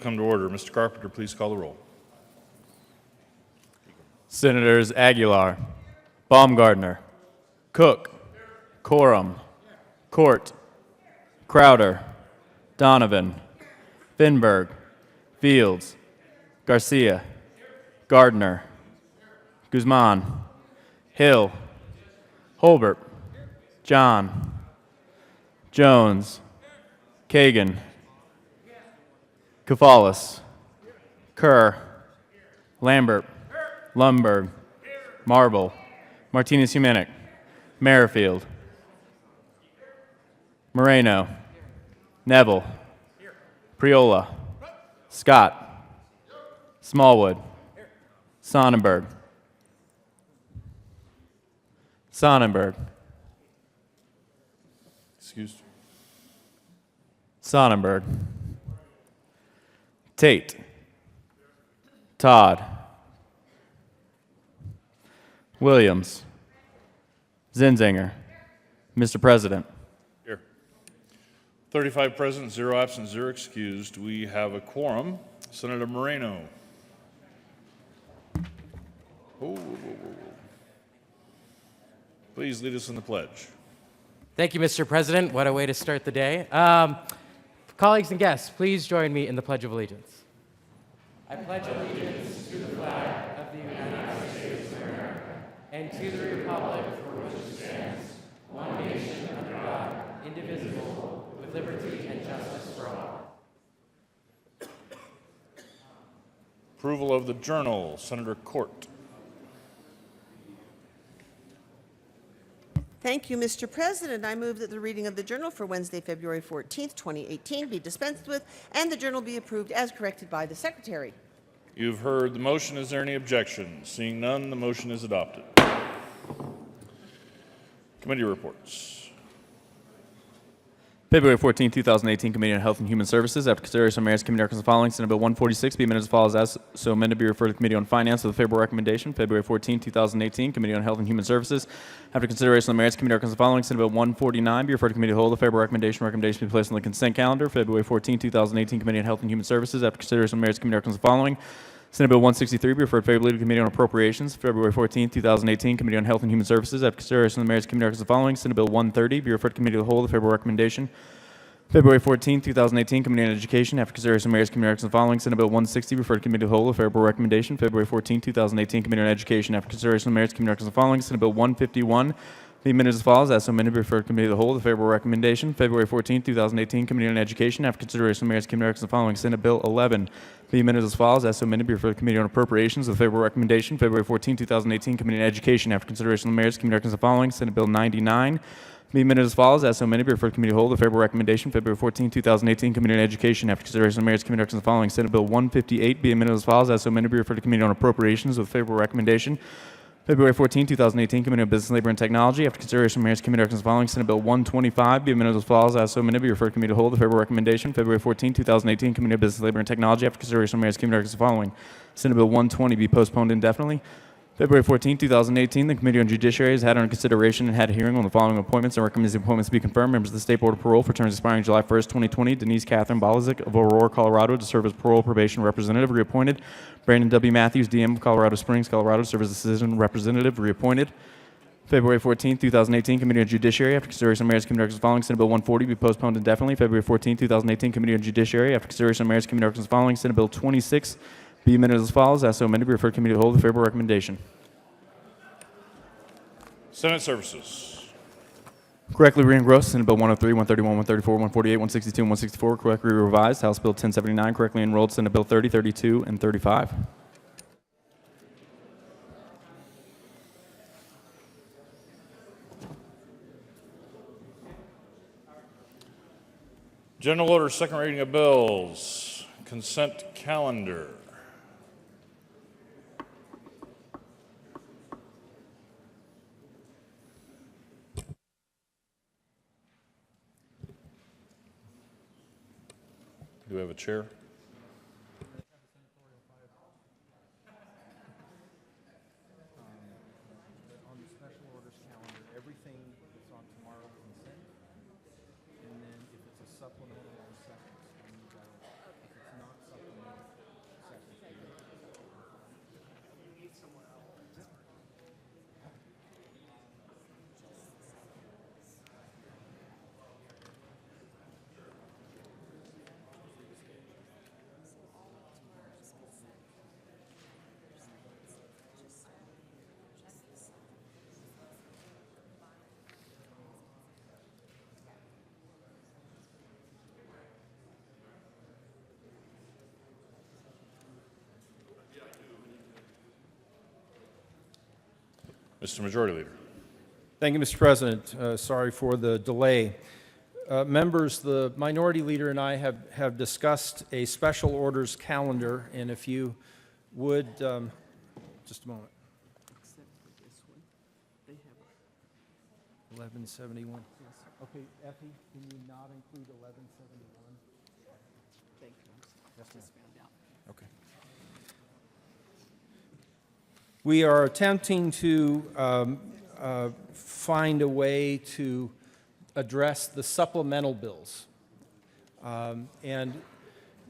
come to order. Mr. Carpenter, please call the roll. Senators Aguilar, Baumgardner, Cook, Coram, Court, Crowder, Donovan, Finberg, Fields, Garcia, Gardner, Guzman, Hill, Holbert, John, Jones, Kagan, Kafalis, Kerr, Lambert, Lundberg, Marble, Martinez-Humanic, Merrifield, Moreno, Neville, Priola, Scott, Smallwood, Sonnenberg, Excused. Sonnenberg, Tate, Todd, Williams, Zinzinger. Mr. President. Here. 35 present, 0 absent, 0 excused. We have a quorum. Senator Moreno. Please lead us in the pledge. Thank you, Mr. President. What a way to start the day. Colleagues and guests, please join me in the Pledge of Allegiance. I pledge allegiance to the flag of the United States of America and to the republic for which it stands, one nation under God, indivisible, with liberty and justice for all. Approval of the journal. Senator Court. Thank you, Mr. President. I move that the reading of the journal for Wednesday, February 14th, 2018 be dispensed with and the journal be approved as corrected by the Secretary. You've heard the motion. Is there any objection? Seeing none, the motion is adopted. Committee reports. February 14, 2018, Committee on Health and Human Services. After consideration of Mayor's Committee articles following, Senate Bill 146 be amended as follows as so amended, be referred to the Committee on Finance with a favorable recommendation. February 14, 2018, Committee on Health and Human Services. After consideration of Mayor's Committee articles following, Senate Bill 149 be referred to Committee of the Whole. The favorable recommendation be placed on the consent calendar. February 14, 2018, Committee on Health and Human Services. After consideration of Mayor's Committee articles following, Senate Bill 163 be referred favorably to the Committee on Appropriations. February 14, 2018, Committee on Health and Human Services. After consideration of the Mayor's Committee articles following, Senate Bill 130 be referred to Committee of the Whole. The favorable recommendation. February 14, 2018, Committee on Education. After consideration of Mayor's Committee articles following, Senate Bill 160 referred to Committee of the Whole. A favorable recommendation. February 14, 2018, Committee on Education. After consideration of Mayor's Committee articles following, Senate Bill 151 be amended as follows. As so amended, be referred to Committee of the Whole. The favorable recommendation. February 14, 2018, Committee on Education. After consideration of Mayor's Committee articles following, Senate Bill 11 be amended as follows. As so amended, be referred to Committee on Appropriations with a favorable recommendation. February 14, 2018, Committee on Education. After consideration of the Mayor's Committee articles following, Senate Bill 99 be amended as follows. As so amended, be referred to Committee of the Whole. The favorable recommendation. February 14, 2018, Committee on Education. After consideration of the Mayor's Committee articles following, Senate Bill 158 be amended as follows. As so amended, be referred to Committee on Appropriations with a favorable recommendation. February 14, 2018, Committee on Business, Labor, and Technology. After consideration of Mayor's Committee articles following, Senate Bill 125 be amended as follows. As so amended, be referred to Committee of the Whole. The favorable recommendation. February 14, 2018, Committee on Business, Labor, and Technology. After consideration of Mayor's Committee articles following, Senate Bill 120 be postponed indefinitely. February 14, 2018, the Committee on Judiciary has had under consideration and had a hearing on the following appointments and recommends the appointments be confirmed. Members of the State Board of Parole for terms expiring July 1st, 2020, Denise Catherine Balazic of Aurora, Colorado, to serve as parole probation representative, reappointed. Brandon W. Matthews, DM of Colorado Springs, Colorado, to serve as citizen representative, reappointed. February 14, 2018, Committee on Judiciary. After consideration of Mayor's Committee articles following, Senate Bill 140 be postponed indefinitely. February 14, 2018, Committee on Judiciary. After consideration of Mayor's Committee articles following, Senate Bill 26 be amended as follows. As so amended, be referred to Committee of the Whole. The favorable recommendation. Senate Services. Correctly reengrossed, Senate Bill 103, 131, 134, 148, 162, and 164. Correctly revised, House Bill 1079. Correctly enrolled, Senate Bill 30, 32, and 35. General order, second reading of bills. Consent calendar. Do we have a chair? On the special orders calendar, everything that's on tomorrow consent, and then if it's a supplemental on seconds, then you go. If it's not supplemental, Mr. Majority Leader. Thank you, Mr. President. Sorry for the delay. Members, the Minority Leader and I have discussed a special orders calendar, and if you would, just a moment. Except for this one, they have 1171. Okay, Effie, can you not include 1171? thank you. Just found out. Okay. We are attempting to find a way to address the supplemental bills. And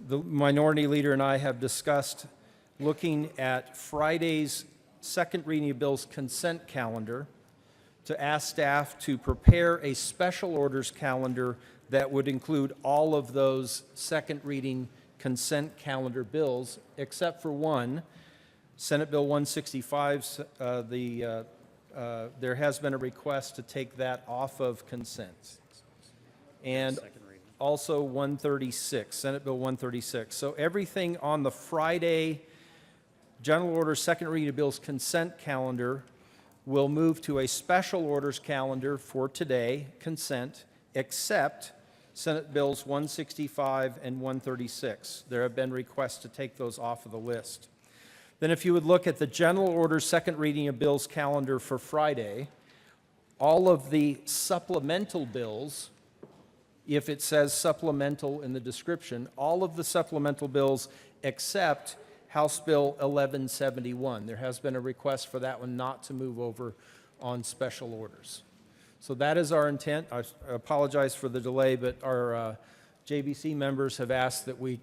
the Minority Leader and I have discussed looking at Friday's second reading of bills consent calendar to ask staff to prepare a special orders calendar that would include all of those second reading consent calendar bills, except for one, Senate Bill 165. There has been a request to take that off of consent. And also 136, Senate Bill 136. So everything on the Friday general order second reading of bills consent calendar will move to a special orders calendar for today, consent, except Senate Bills 165 and 136. There have been requests to take those off of the list. Then if you would look at the general order second reading of bills calendar for Friday, all of the supplemental bills, if it says supplemental in the description, all of the supplemental bills except House Bill 1171. There has been a request for that one not to move over on special orders. So that is our intent. I apologize for the delay, but our JBC members have asked that we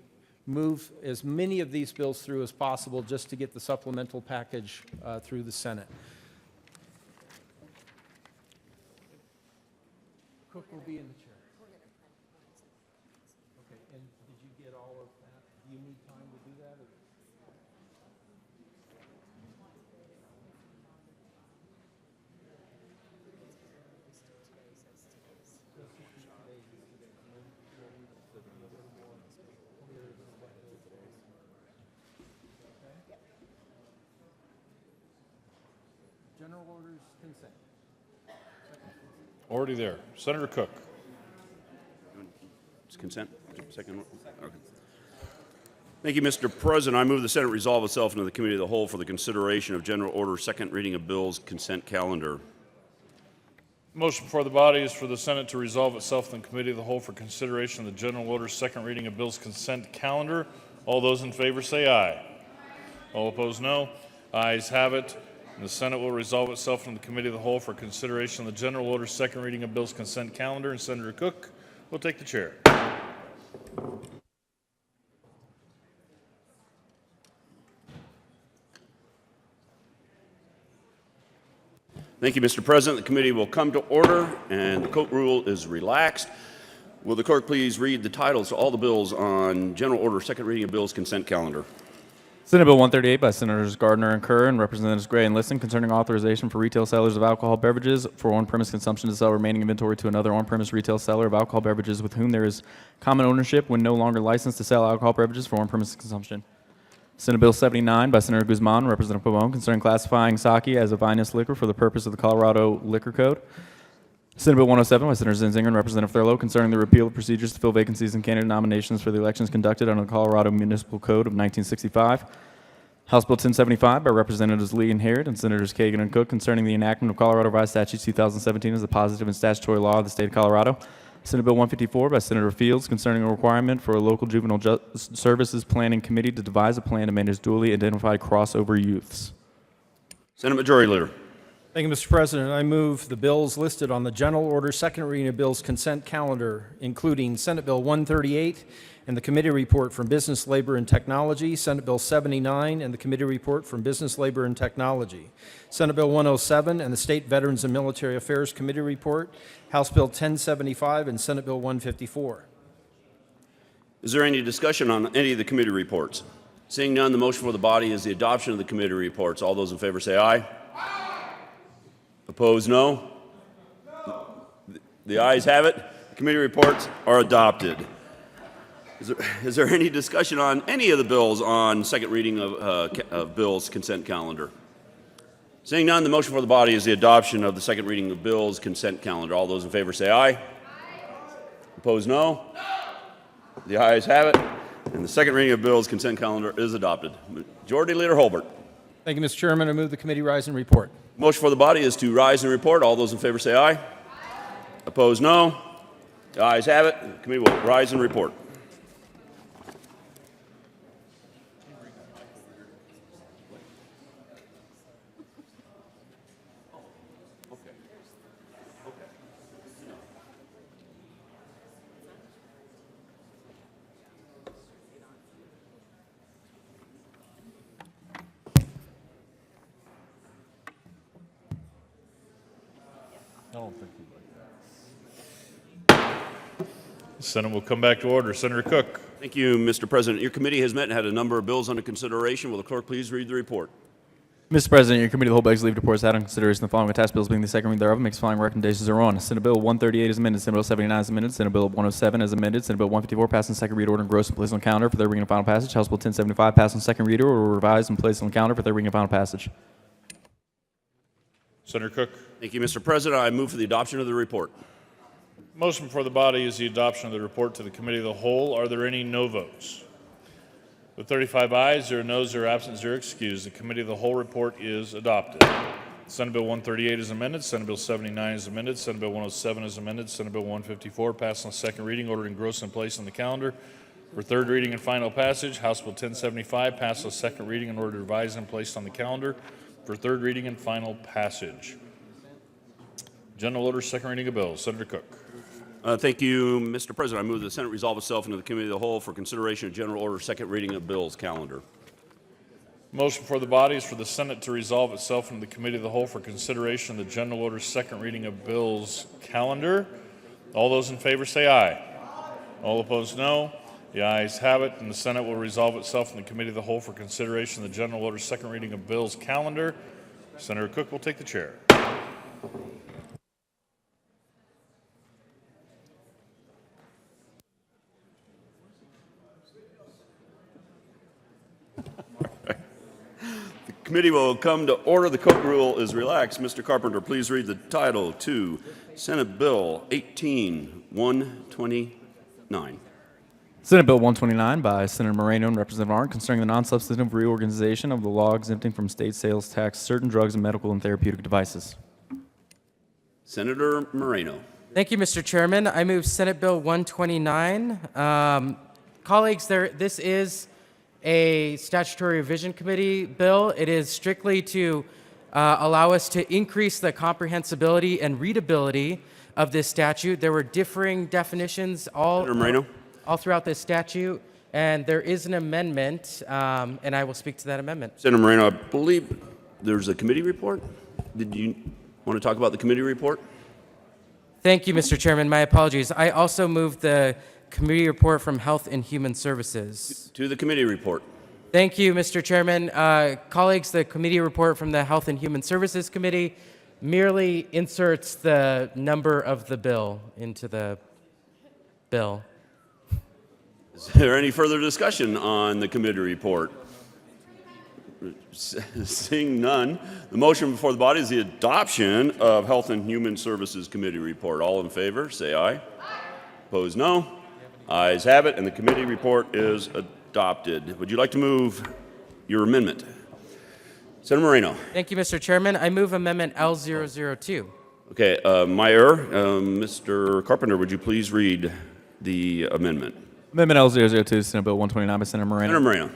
move as many of these bills through as possible just to get the supplemental package through the Senate. Cook will be in the chair. Okay, and did you get all of that? Do you need time to do that? General orders consent. Already there. Senator Cook. It's consent? Second one? Okay. Thank you, Mr. President. I move the Senate resolve itself into the Committee of the Whole for the consideration of general order second reading of bills consent calendar. Motion before the body is for the Senate to resolve itself in the Committee of the Whole for consideration of the general order second reading of bills consent calendar. All those in favor say aye. All opposed, no. Ayes have it. And the Senate will resolve itself in the Committee of the Whole for consideration of the general order second reading of bills consent calendar. And Senator Cook will take the chair. Thank you, Mr. President. The committee will come to order, and the court rule is relaxed. Will the clerk please read the titles to all the bills on general order second reading of bills consent calendar? Senate Bill 138 by Senators Gardner and Kerr and Representatives Gray and Liston concerning authorization for retail sellers of alcohol beverages for on-premise consumption to sell remaining inventory to another on-premise retail seller of alcohol beverages with whom there is common ownership when no longer licensed to sell alcohol beverages for on-premise consumption. Senate Bill 79 by Senator Guzman and Representative Pavone concerning classifying sake as a vinous liquor for the purpose of the Colorado Liquor Code. Senate Bill 107 by Senator Zinzinger and Representative Thurlow concerning the repeal of procedures to fill vacancies in candidate nominations for the elections conducted under the Colorado Municipal Code of 1965. House Bill 1075 by Representatives Lee and Harrod and Senators Kagan and Cook concerning the enactment of Colorado Revised Statutes 2017 as a positive and statutory law of the state of Colorado. Senate Bill 154 by Senator Fields concerning a requirement for a local juvenile services planning committee to devise a plan to manage dually identified crossover youths. Senate Majority Leader. Thank you, Mr. President. I move the bills listed on the general order second reading of bills consent calendar, including Senate Bill 138 and the committee report from Business, Labor, and Technology, Senate Bill 79 and the committee report from Business, Labor, and Technology, Senate Bill 107 and the State Veterans and Military Affairs Committee report, House Bill 1075 and Senate Bill 154. Is there any discussion on any of the committee reports? Seeing none, the motion for the body is the adoption of the committee reports. All those in favor say aye. Opposed, no? The ayes have it. The committee reports are adopted. Is there any discussion on any of the bills on second reading of bills consent calendar? Seeing none, the motion for the body is the adoption of the second reading of bills consent calendar. All those in favor say aye. Opposed, no. The ayes have it, and the second reading of bills consent calendar is adopted. Majority Leader Holbert. Thank you, Mr. Chairman. I move the committee rise and report. Motion for the body is to rise and report. All those in favor say aye. Opposed, no. The ayes have it. The committee will rise and report. The Senate will come back to order. Senator Cook. Thank you, Mr. President. Your committee has met and had a number of bills under consideration. Will the clerk please read the report? Mr. President, your committee of the whole begs leave to report out on consideration the following attached bills being the second reading thereof and makes the following recommendations thereon. Senate Bill 138 is amended, Senate Bill 79 is amended, Senate Bill 107 is amended, Senate Bill 154 passed on second read order and gross and placed on calendar for third reading and final passage. House Bill 1075 passed on second reader or revised and placed on calendar for third reading and final passage. Senator Cook. Thank you, Mr. President. I move for the adoption of the report. Motion before the body is the adoption of the report to the committee of the whole. Are there any no votes? With 35 ayes, 0 noes, 0 absent, 0 excused, the committee of the whole report is adopted. Senate Bill 138 is amended. Senate Bill 79 is amended. Senate Bill 107 is amended. Senate Bill 154 passed on second reading, ordered engrossed and placed on the calendar for third reading and final passage. House Bill 1075 passed on second reading and ordered revised and placed on the calendar for third reading and final passage. General order, second reading of bills. Senator Cook. Thank you, Mr. President. I move the Senate resolve itself into the committee of the whole for consideration of general order second reading of bills calendar. Motion for the body is for the Senate to resolve itself into the committee of the whole for consideration of the general order second reading of bills calendar. All those in favor say aye. All opposed, no. The ayes have it, and the Senate will resolve itself in the committee of the whole for consideration of the general order second reading of bills calendar. Senator Cook will take the chair. Committee will come to order. The Cook rule is relaxed. Mr. Carpenter, please read the title to Senate Bill 18129. Senate Bill 129 by Senator Moreno and Representative Arndt concerning the non-substantive reorganization of the law exempting from state sales tax certain drugs and medical and therapeutic devices. Senator Moreno. Thank you, Mr. Chairman. I move Senate Bill 129. Colleagues, this is a statutory revision committee bill. It is strictly to allow us to increase the comprehensibility and readability of this statute. There were differing definitions all throughout this statute, and there is an amendment, and I will speak to that amendment. Senator Moreno, I believe there's a committee report. Did you want to talk about the committee report? Thank you, Mr. Chairman. My apologies. I also moved the committee report from Health and Human Services. To the committee report. Thank you, Mr. Chairman. Colleagues, the committee report from the Health and Human Services Committee merely inserts the number of the bill into the bill. Is there any further discussion on the committee report? Seeing none, the motion before the body is the adoption of Health and Human Services Committee report. All in favor, say aye. Opposed, no. Ayes have it, and the committee report is adopted. Would you like to move your amendment? Senator Moreno. Thank you, Mr. Chairman. I move Amendment L002. Okay, my error. Mr. Carpenter, would you please read the amendment? Amendment L002, Senate Bill 129 by Senator Moreno. Senator Moreno.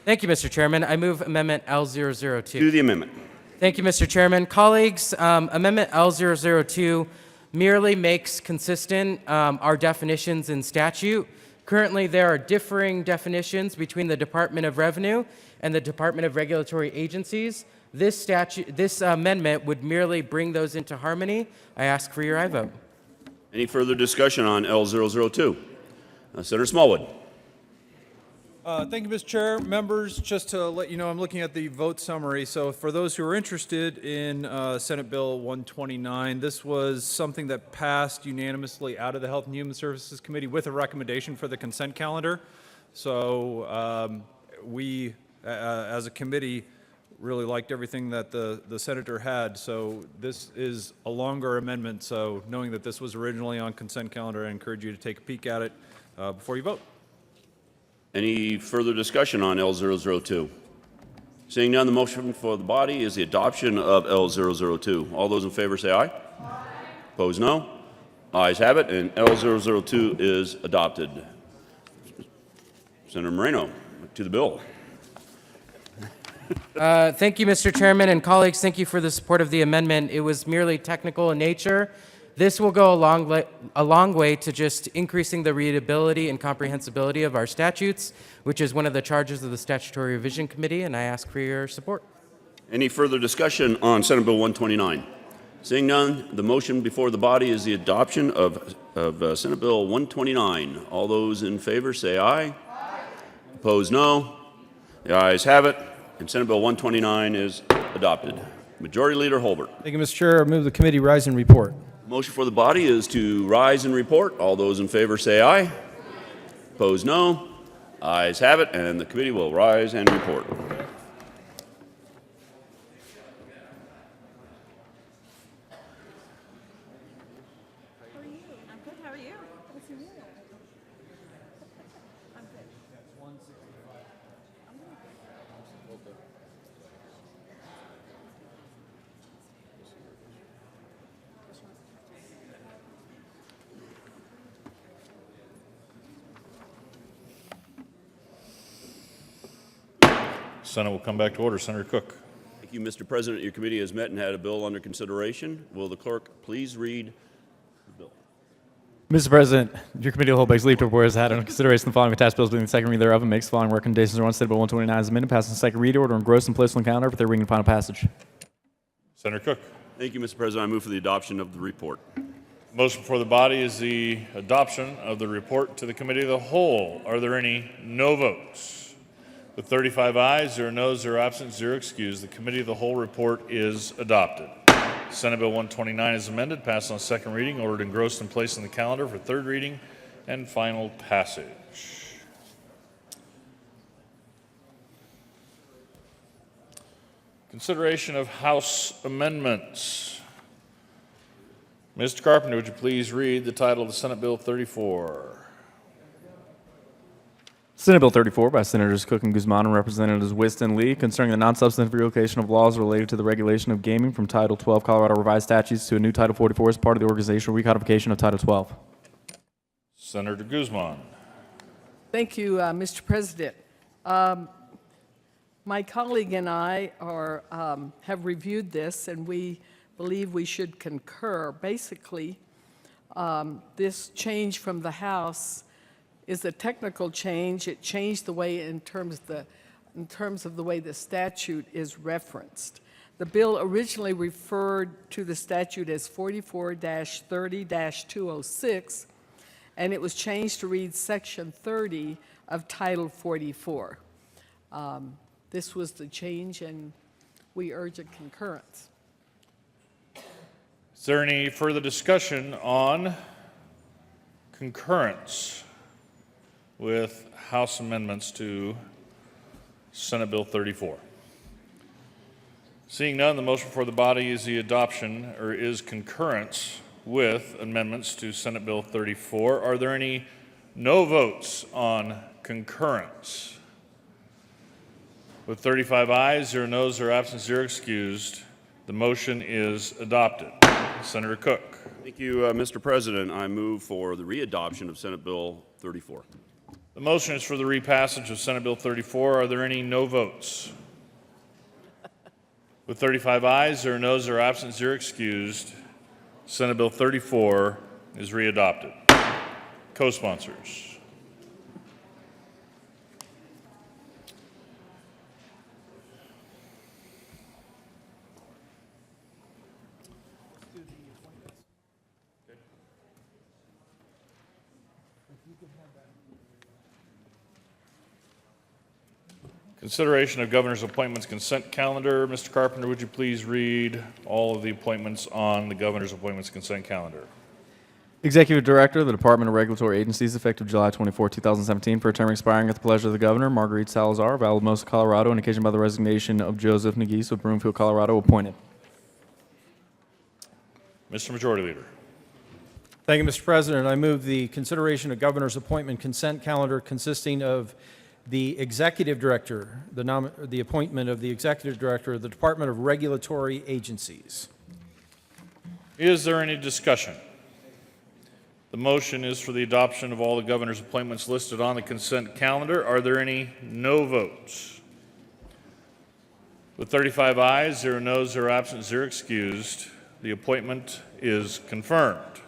Thank you, Mr. Chairman. I move Amendment L002. To the amendment. Thank you, Mr. Chairman. Colleagues, Amendment L002 merely makes consistent our definitions in statute. Currently, there are differing definitions between the Department of Revenue and the Department of Regulatory Agencies. This amendment would merely bring those into harmony. I ask for your aye vote. Any further discussion on L002? Senator Smallwood. Thank you, Mr. Chair. Members, just to let you know, I'm looking at the vote summary. So for those who are interested in Senate Bill 129, this was something that passed unanimously out of the Health and Human Services Committee with a recommendation for the consent calendar. So we, as a committee, really liked everything that the senator had, so this is a longer amendment, so knowing that this was originally on consent calendar, I encourage you to take a peek at it before you vote. Any further discussion on L002? Seeing none, the motion for the body is the adoption of L002. All those in favor say aye. Aye. Opposed, no. Ayes have it, and L002 is adopted. Senator Moreno, to the bill. Thank you, Mr. Chairman, and colleagues, thank you for the support of the amendment. It was merely technical in nature. This will go a long way to just increasing the readability and comprehensibility of our statutes, which is one of the charges of the Statutory Revision Committee, and I ask for your support. Any further discussion on Senate Bill 129? Seeing none, the motion before the body is the adoption of Senate Bill 129. All those in favor say aye. Aye. Opposed, no. The ayes have it, and Senate Bill 129 is adopted. Majority Leader Holbert. Thank you, Mr. Chair. I move the committee rise and report. Motion for the body is to rise and report. All those in favor say aye. Opposed, no. Ayes have it, and the committee will rise and report. I'm good. How are you? Senate will come back to order. Senator Cook. Thank you, Mr. President. Your committee has met and had a bill under consideration. Will the clerk please read the bill? Mr. President, your committee will hold by leave to report has had under consideration the following attached bills being the second reading thereof and makes the following recommendations. One, Senate Bill 129 as amended, passed in second reading, order engrossed and placed on the calendar for third reading and final passage. Senator Cook. Thank you, Mr. President. I move for the adoption of the report. Motion before the body is the adoption of the report to the Committee of the Whole. Are there any no votes? With 35 ayes, 0 noes, 0 absent, 0 excused, the Committee of the Whole report is adopted. Senate Bill 129 is amended, passed on second reading, ordered engrossed and placed on the calendar for third reading and final passage. Consideration of House amendments. Mr. Carpenter, would you please read the title of the Senate Bill 34? Senate Bill 34 by Senators Cook and Guzman and Representatives Wist and Lee concerning the non-substantive relocation of laws related to the regulation of gaming from Title 12 Colorado Revised Statutes to a new Title 44 as part of the organizational recodification of Title 12. Senator Guzman. Thank you, Mr. President. My colleague and I have reviewed this, and we believe we should concur. Basically, this change from the House is a technical change. It changed the way in terms of the way the statute is referenced. The bill originally referred to the statute as 44-30-206, and it was changed to read Section 30 of Title 44. This was the change, and we urge a concurrence. Is there any further discussion on concurrence with House amendments to Senate Bill 34? Seeing none, the motion for the body is the adoption, or is concurrence with amendments to Senate Bill 34. Are there any no votes on concurrence? With 35 ayes, 0 noes, 0 absent, 0 excused, the motion is adopted. Senator Cook. Thank you, Mr. President. I move for the readoption of Senate Bill 34. The motion is for the repassage of Senate Bill 34. Are there any no votes? With 35 ayes, 0 noes, 0 absent, 0 excused, Senate Bill 34 is readopted. Co-sponsors. Consideration of governor's appointments consent calendar. Mr. Carpenter, would you please read all of the appointments on the governor's appointments consent calendar? Executive Director of the Department of Regulatory Agencies, effective July 24, 2017, for a term expiring at the pleasure of the Governor. Marguerite Salazar of Alamosa, Colorado, and occasioned by the resignation of Joseph Negis of Broomfield, Colorado, appointed. Mr. Majority Leader. Thank you, Mr. President. I move the consideration of Governor's appointment consent calendar consisting of the Executive Director, the appointment of the Executive Director of the Department of Regulatory Agencies. Is there any discussion? The motion is for the adoption of all the governor's appointments listed on the consent calendar. Are there any no votes? With 35 ayes, 0 noes, 0 absent, 0 excused, the appointment is confirmed.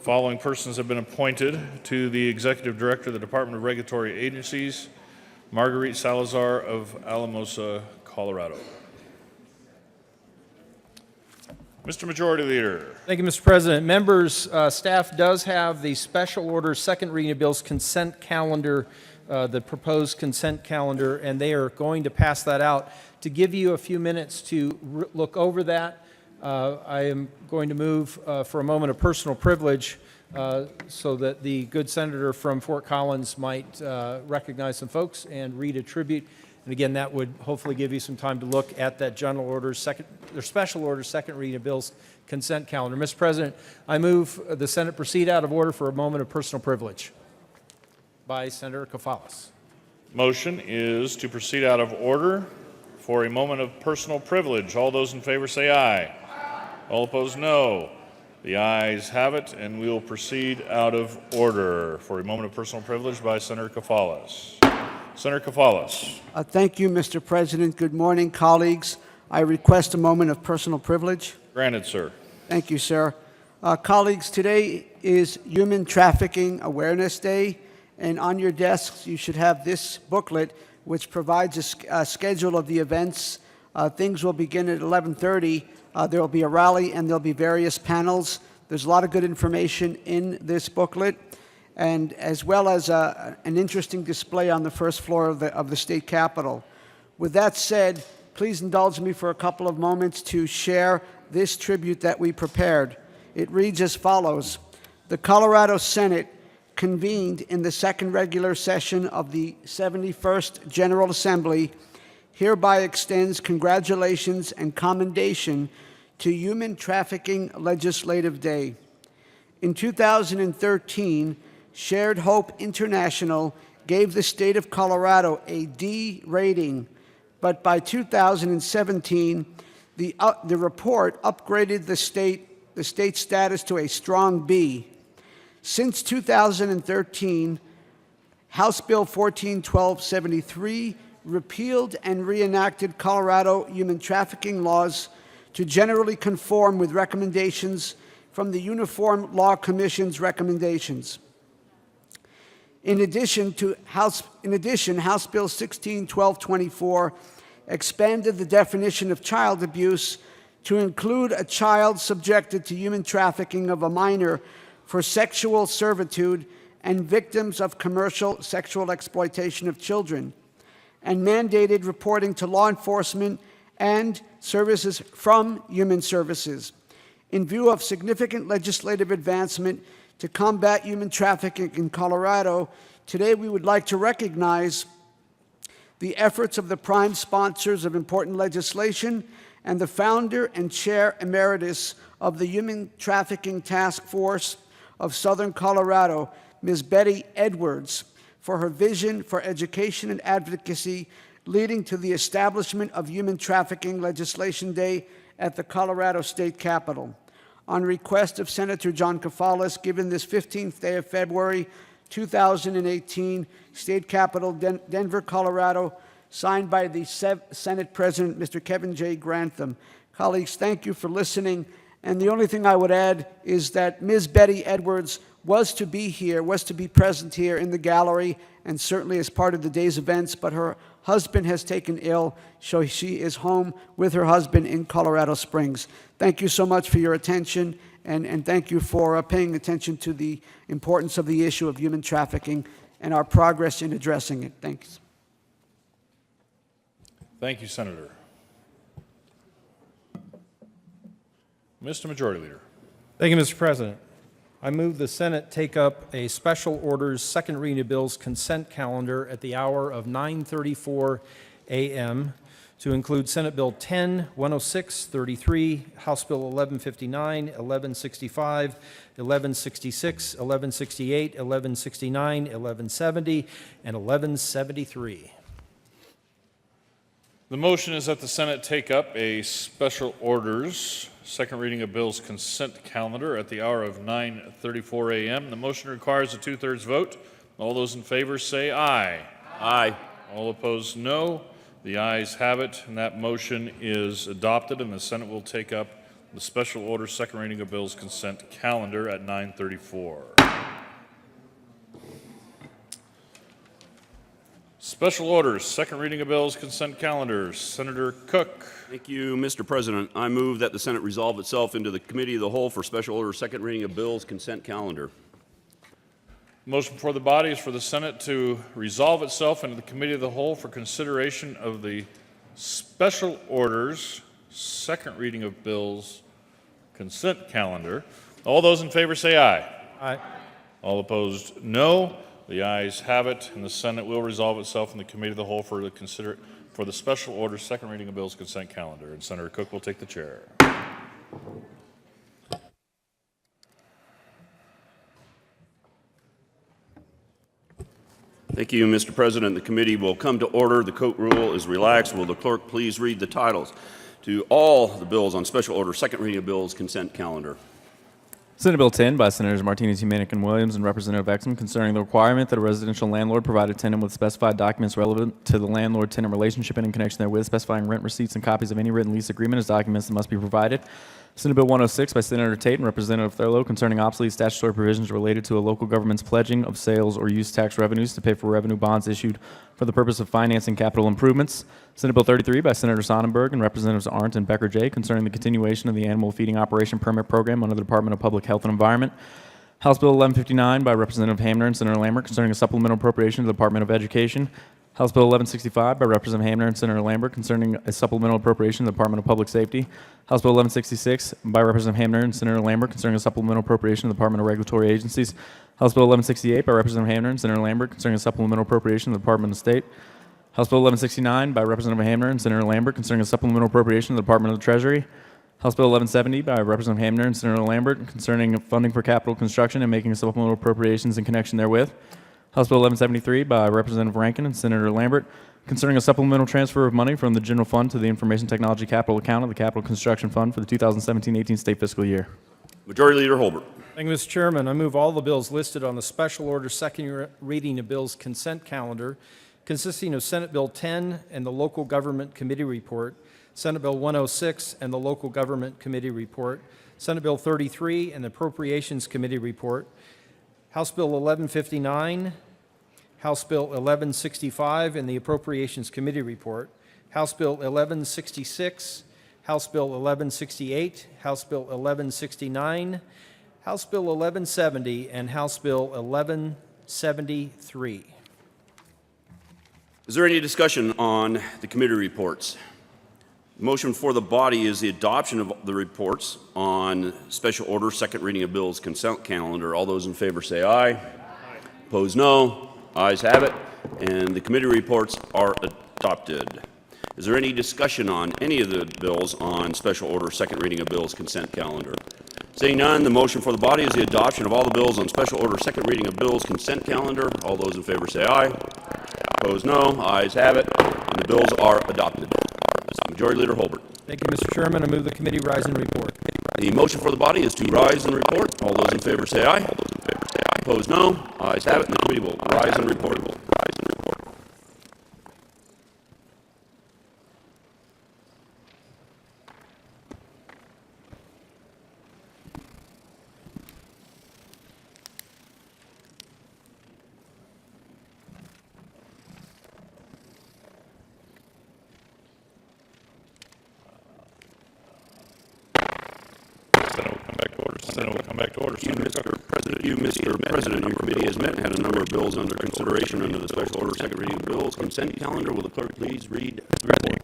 Following persons have been appointed to the Executive Director of the Department of Regulatory Agencies: Marguerite Salazar of Alamosa, Colorado. Mr. Majority Leader. Thank you, Mr. President. Members, staff does have the special order second reading of bills consent calendar, the proposed consent calendar, and they are going to pass that out. To give you a few minutes to look over that, I am going to move for a moment of personal privilege so that the good senator from Fort Collins might recognize some folks and read a tribute. And again, that would hopefully give you some time to look at that general order, special order, second reading of bills consent calendar. Mr. President, I move the Senate proceed out of order for a moment of personal privilege by Senator Kafalas. Motion is to proceed out of order for a moment of personal privilege. All those in favor say aye. Aye. All opposed, no. The ayes have it, and we will proceed out of order for a moment of personal privilege by Senator Kafalas. Senator Kafalas. Thank you, Mr. President. Good morning, colleagues. I request a moment of personal privilege. Granted, sir. Thank you, sir. Colleagues, today is Human Trafficking Awareness Day, and on your desks you should have this booklet which provides a schedule of the events. Things will begin at 11:30. There will be a rally and there will be various panels. There's a lot of good information in this booklet, and as well as an interesting display on the first floor of the state capitol. With that said, please indulge me for a couple of moments to share this tribute that we prepared. It reads as follows: the Colorado Senate convened in the second regular session of the 71st General Assembly hereby extends congratulations and commendation to Human Trafficking Legislative Day. In 2013, Shared Hope International gave the state of Colorado a D rating, but by 2017, the report upgraded the state status to a strong B. Since 2013, House Bill 141273 repealed and reenacted Colorado human trafficking laws to generally conform with recommendations from the Uniform Law Commission's recommendations. In addition, House Bill 161224 expanded the definition of child abuse to include a child subjected to human trafficking of a minor for sexual servitude and victims of commercial sexual exploitation of children, and mandated reporting to law enforcement and services from Human Services. In view of significant legislative advancement to combat human trafficking in Colorado, today we would like to recognize the efforts of the prime sponsors of important legislation and the founder and chair emeritus of the Human Trafficking Task Force of Southern Colorado, Ms. Betty Edwards, for her vision for education and advocacy leading to the establishment of Human Trafficking Legislation Day at the Colorado State Capitol. On request of Senator John Kafalas, given this 15th day of February 2018, State Capitol, Denver, Colorado, signed by the Senate President, Mr. Kevin J. Grantham. Colleagues, thank you for listening. And the only thing I would add is that Ms. Betty Edwards was to be here, was to be present here in the gallery, and certainly as part of the day's events, but her husband has taken ill, so she is home with her husband in Colorado Springs. Thank you so much for your attention, and thank you for paying attention to the importance of the issue of human trafficking and our progress in addressing it. Thanks. Thank you, Senator. Mr. Majority Leader. Thank you, Mr. President. I move the Senate take up a special orders second reading of bills consent calendar at the hour of 9:34 a.m. to include Senate Bill 10, 106, 33, House Bill 1159, 1165, 1166, 1168, 1169, 1170, and 1173. The motion is that the Senate take up a special orders second reading of bills consent calendar at the hour of 9:34 a.m. The motion requires a two-thirds vote. All those in favor say aye. Aye. All opposed, no. The ayes have it, and that motion is adopted, and the Senate will take up the special order second reading of bills consent calendar at 9:34. Special orders, second reading of bills, consent calendar. Senator Cook. Thank you, Mr. President. I move that the Senate resolve itself into the Committee of the Whole for special order second reading of bills consent calendar. Motion before the body is for the Senate to resolve itself into the Committee of the Whole for consideration of the special orders second reading of bills consent calendar. All those in favor say aye. Aye. All opposed, no. The ayes have it, and the Senate will resolve itself in the Committee of the Whole for the special order second reading of bills consent calendar. And Senator Cook will take the chair. Thank you, Mr. President. The committee will come to order. The court rule is relaxed. Will the clerk please read the titles to all the bills on special order second reading of bills consent calendar? Senate Bill 10 by Senators Martinez, Humanic, and Williams, and Representative Exum concerning the requirement that a residential landlord provide a tenant with specified documents relevant to the landlord-tenant relationship and in connection therewith, specifying rent receipts and copies of any written lease agreement as documents that must be provided. Senate Bill 106 by Senator Tate and Representative Thurlow concerning obsolete statutory provisions related to a local government's pledging of sales or use tax revenues to pay for revenue bonds issued for the purpose of financing capital improvements. Senate Bill 33 by Senator Sonnenberg and Representatives Arndt and Becker J concerning the continuation of the animal feeding operation permit program under the Department of Public Health and Environment. House Bill 1159 by Representative Hamner and Senator Lambert concerning a supplemental appropriation to the Department of Education. House Bill 1165 by Representative Hamner and Senator Lambert concerning a supplemental appropriation to the Department of Public Safety. House Bill 1166 by Representative Hamner and Senator Lambert concerning a supplemental appropriation to the Department of Regulatory Agencies. House Bill 1168 by Representative Hamner and Senator Lambert concerning a supplemental appropriation to the Department of State. House Bill 1169 by Representative Hamner and Senator Lambert concerning a supplemental appropriation to the Department of the Treasury. House Bill 1170 by Representative Hamner and Senator Lambert concerning funding for capital construction and making supplemental appropriations in connection therewith. House Bill 1173 by Representative Rankin and Senator Lambert concerning a supplemental transfer of money from the general fund to the Information Technology Capital Account of the Capital Construction Fund for the 2017-18 state fiscal year. Majority Leader Holbert. Thank you, Mr. Chairman. I move all the bills listed on the special order second reading of bills consent calendar, consisting of Senate Bill 10 and the Local Government Committee Report, Senate Bill 106 and the Local Government Committee Report, Senate Bill 33 and the Appropriations Committee Report, House Bill 1159, House Bill 1165 and the Appropriations Committee Report, House Bill 1166, House Bill 1168, House Bill 1169, House Bill 1170, and House Bill 1173. Is there any discussion on the committee reports? The motion for the body is the adoption of the reports on special order second reading of bills consent calendar. All those in favor say aye. Aye. Opposed, no. Ayes have it, and the committee reports are adopted. Is there any discussion on any of the bills on special order second reading of bills consent calendar? Seeing none, the motion for the body is the adoption of all the bills on special order second reading of bills consent calendar. All those in favor say aye. Opposed, no. Ayes have it, and the bills are adopted. Majority Leader Holbert. Thank you, Mr. Chairman. I move the committee rise and report. The motion for the body is to rise and report. All those in favor say aye. Opposed, no. Ayes have it, and the committee will rise and report. Senate will come back to order. Mr. President, your committee has met and had a number of bills under consideration under the special order second reading of bills consent calendar. Will the clerk please read the report?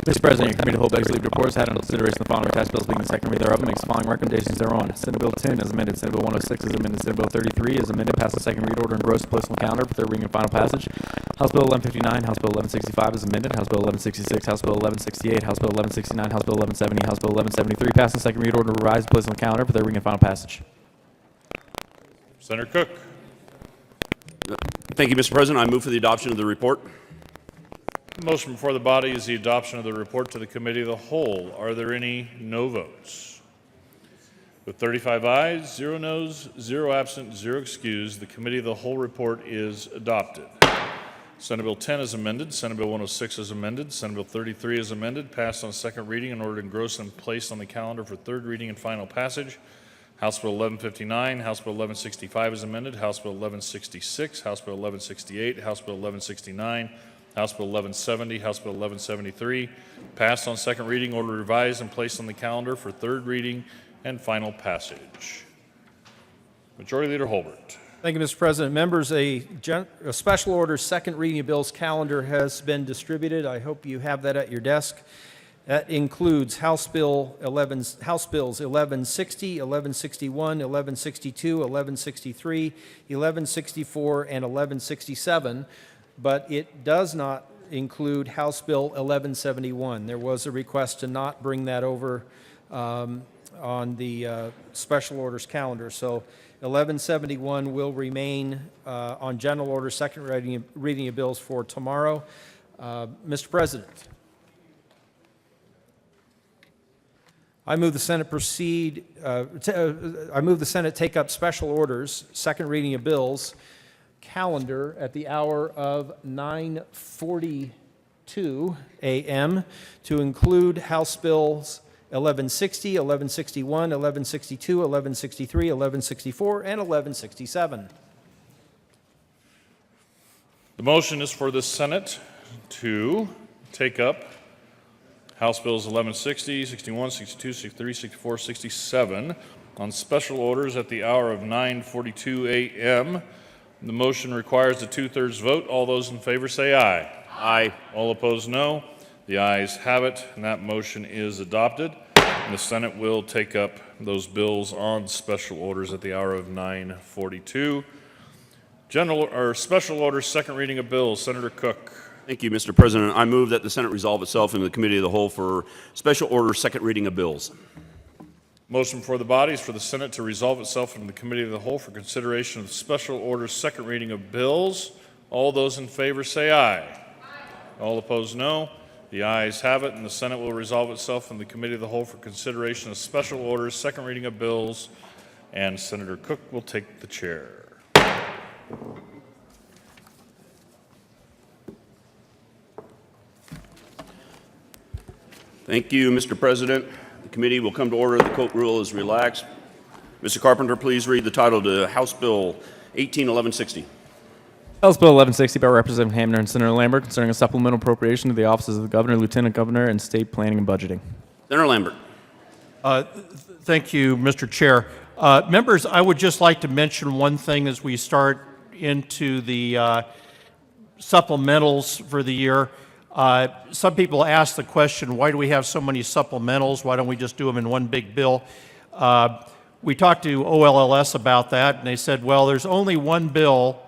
Mr. President, your committee to hold begs leave reports had on consideration of the following attached bills being the second read thereof and makes the following recommendations thereon. Senate Bill 10 is amended. Senate Bill 106 is amended. Senate Bill 33 is amended. Pass the second read order and gross place on the calendar for third reading and final passage. House Bill 1159, House Bill 1165 is amended. House Bill 1166, House Bill 1168, House Bill 1169, House Bill 1170, House Bill 1173. Pass the second read order and revised place on the calendar for third reading and final passage. Senator Cook. Thank you, Mr. President. I move for the adoption of the report. The motion before the body is the adoption of the report to the committee of the whole. Are there any no votes? With 35 ayes, 0 noes, 0 absent, 0 excused, the committee of the whole report is adopted. Senate Bill 10 is amended. Senate Bill 106 is amended. Senate Bill 33 is amended, passed on second reading in order to engross and placed on the calendar for third reading and final passage. House Bill 1159, House Bill 1165 is amended. House Bill 1166, House Bill 1168, House Bill 1169, House Bill 1170, House Bill 1173, passed on second reading, order revised and placed on the calendar for third reading and final passage. Majority Leader Holbert. Thank you, Mr. President. Members, a special order second reading of bills calendar has been distributed. I hope you have that at your desk. That includes House Bills 1160, 1161, 1162, 1163, 1164, and 1167, but it does not include House Bill 1171. There was a request to not bring that over on the special orders calendar. So 1171 will remain on general order second reading of bills for tomorrow. Mr. President, I move the Senate I move the Senate take up special orders second reading of bills calendar at the hour of 9:42 a.m. to include House Bills 1160, 1161, 1162, 1163, 1164, and 1167. The motion is for the Senate to take up House Bills 1160, 61, 62, 63, 64, 67 on special orders at the hour of 9:42 a.m. The motion requires a two-thirds vote. All those in favor say aye. Aye. All opposed, no. The ayes have it, and that motion is adopted. And the Senate will take up those bills on special orders at the hour of 9:42. Special orders, second reading of bills. Senator Cook. Thank you, Mr. President. I move that the Senate resolve itself into the committee of the whole for special order second reading of bills. Motion before the body is for the Senate to resolve itself into the committee of the whole for consideration of special orders second reading of bills. All those in favor say aye. Aye. All opposed, no. The ayes have it, and the Senate will resolve itself in the committee of the whole for consideration of special orders second reading of bills, and Senator Cook will take the chair. Thank you, Mr. President. The committee will come to order. The court rule is relaxed. Mr. Carpenter, please read the title to House Bill 181160. House Bill 1160 by Representative Hamner and Senator Lambert concerning a supplemental appropriation to the offices of the Governor, Lieutenant Governor, and State Planning and Budgeting. Senator Lambert. Thank you, Mr. Chair. Members, I would just like to mention one thing as we start into the supplementals for the year. Some people ask the question, why do we have so many supplementals? Why don't we just do them in one big bill? We talked to OLLS about that, and they said, well, there's only one bill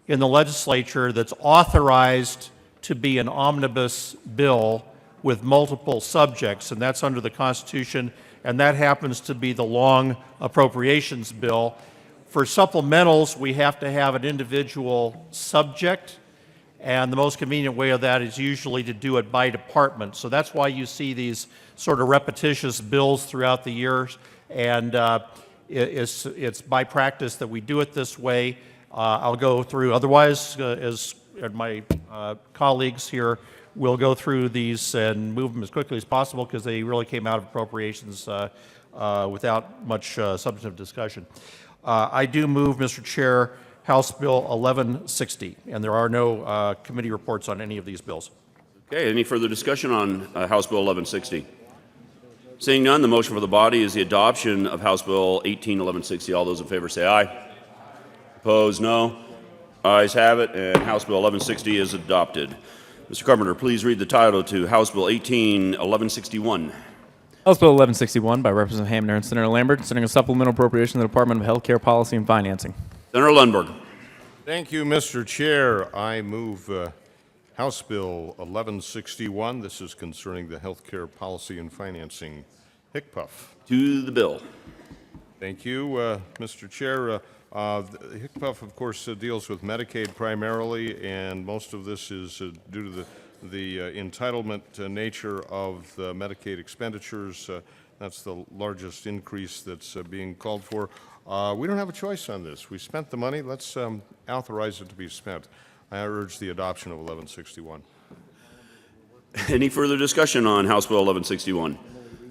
in the legislature that's authorized to be an omnibus bill with multiple subjects, and that's under the Constitution, and that happens to be the long appropriations bill. For supplementals, we have to have an individual subject, and the most convenient way of that is usually to do it by department. So that's why you see these sort of repetitious bills throughout the years, and it's by practice that we do it this way. I'll go through, otherwise, as my colleagues here will go through these and move them as quickly as possible because they really came out of appropriations without much substantive discussion. I do move, Mr. Chair, House Bill 1160, and there are no committee reports on any of these bills. Okay, any further discussion on House Bill 1160? Seeing none, the motion for the body is the adoption of House Bill 181160. All those in favor say aye. Opposed, no. Ayes have it, and House Bill 1160 is adopted. Mr. Carpenter, please read the title to House Bill 1161. House Bill 1161 by Representative Hamner and Senator Lambert concerning a supplemental appropriation to the Department of Health Care Policy and Financing. Senator Lundberg. Thank you, Mr. Chair. I move House Bill 1161. This is concerning the healthcare policy and financing. HICPUF. To the bill. Thank you, Mr. Chair. The HICPUF, of course, deals with Medicaid primarily, and most of this is due to the entitlement nature of the Medicaid expenditures. That's the largest increase that's being called for. We don't have a choice on this. We spent the money. Let's authorize it to be spent. I urge the adoption of 1161. Any further discussion on House Bill 1161?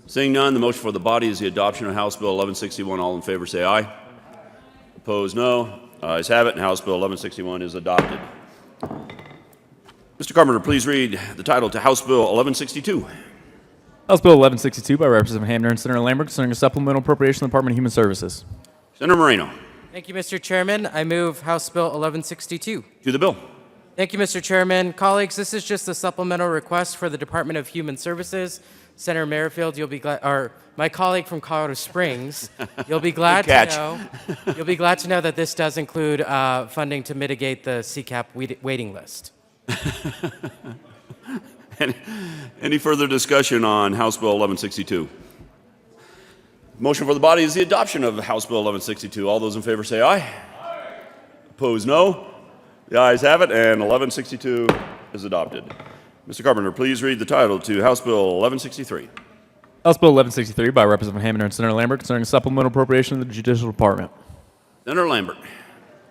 Seeing none, the motion for the body is the adoption of House Bill 1161. All in favor say aye. Opposed, no. Ayes have it, and House Bill 1161 is adopted. Mr. Carpenter, please read the title to House Bill 1162. House Bill 1162 by Representative Hamner and Senator Lambert concerning a supplemental appropriation to the Department of Human Services. Senator Moreno. Thank you, Mr. Chairman. I move House Bill 1162. To the bill. Thank you, Mr. Chairman. Colleagues, this is just a supplemental request for the Department of Human Services. Senator Merrifield, you'll be glad, or my colleague from Colorado Springs, you'll be glad to know that this does include funding to mitigate the CCAP waiting list. Any further discussion on House Bill 1162? Motion for the body is the adoption of House Bill 1162. All those in favor say aye. Aye. Opposed, no. The ayes have it, and 1162 is adopted. Mr. Carpenter, please read the title to House Bill 1163. House Bill 1163 by Representative Hamner and Senator Lambert concerning a supplemental appropriation to the Judicial Department. Senator Lambert.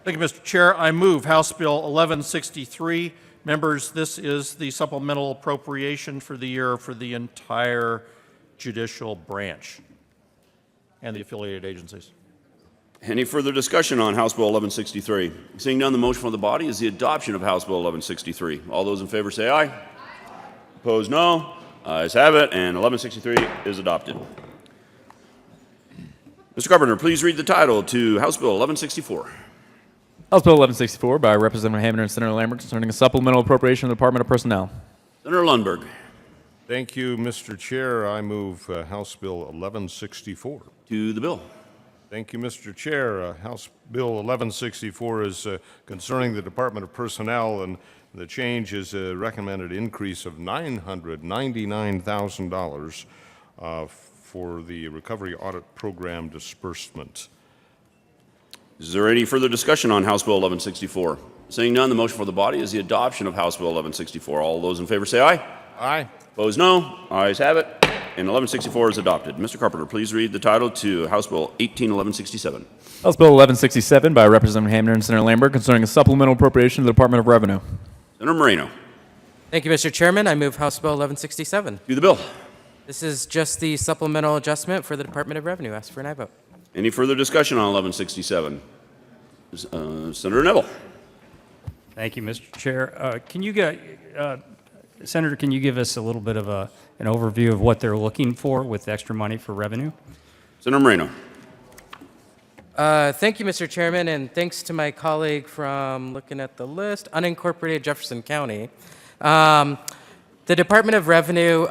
Thank you, Mr. Chair. I move House Bill 1163. Members, this is the supplemental appropriation for the year for the entire judicial branch and the affiliated agencies. Any further discussion on House Bill 1163? Seeing none, the motion for the body is the adoption of House Bill 1163. All those in favor say aye. Opposed, no. Ayes have it, and 1163 is adopted. Mr. Carpenter, please read the title to House Bill 1164. House Bill 1164 by Representative Hamner and Senator Lambert concerning a supplemental appropriation to the Department of Personnel. Senator Lundberg. Thank you, Mr. Chair. I move House Bill 1164. To the bill. Thank you, Mr. Chair. House Bill 1164 is concerning the Department of Personnel, and the change is a recommended increase of $999,000 for the Recovery Audit Program disbursement. Is there any further discussion on House Bill 1164? Seeing none, the motion for the body is the adoption of House Bill 1164. All those in favor say aye. Aye. Opposed, no. Ayes have it, and 1164 is adopted. Mr. Carpenter, please read the title to House Bill 1167. House Bill 1167 by Representative Hamner and Senator Lambert concerning a supplemental appropriation to the Department of Revenue. Senator Moreno. Thank you, Mr. Chairman. I move House Bill 1167. To the bill. This is just the supplemental adjustment for the Department of Revenue. Ask for an aye vote. Any further discussion on 1167? Senator Neville. Thank you, Mr. Chair. Senator, can you give us a little bit of an overview of what they're looking for with extra money for revenue? Senator Moreno. Thank you, Mr. Chairman, and thanks to my colleague from, looking at the list, unincorporated Jefferson County. The Department of Revenue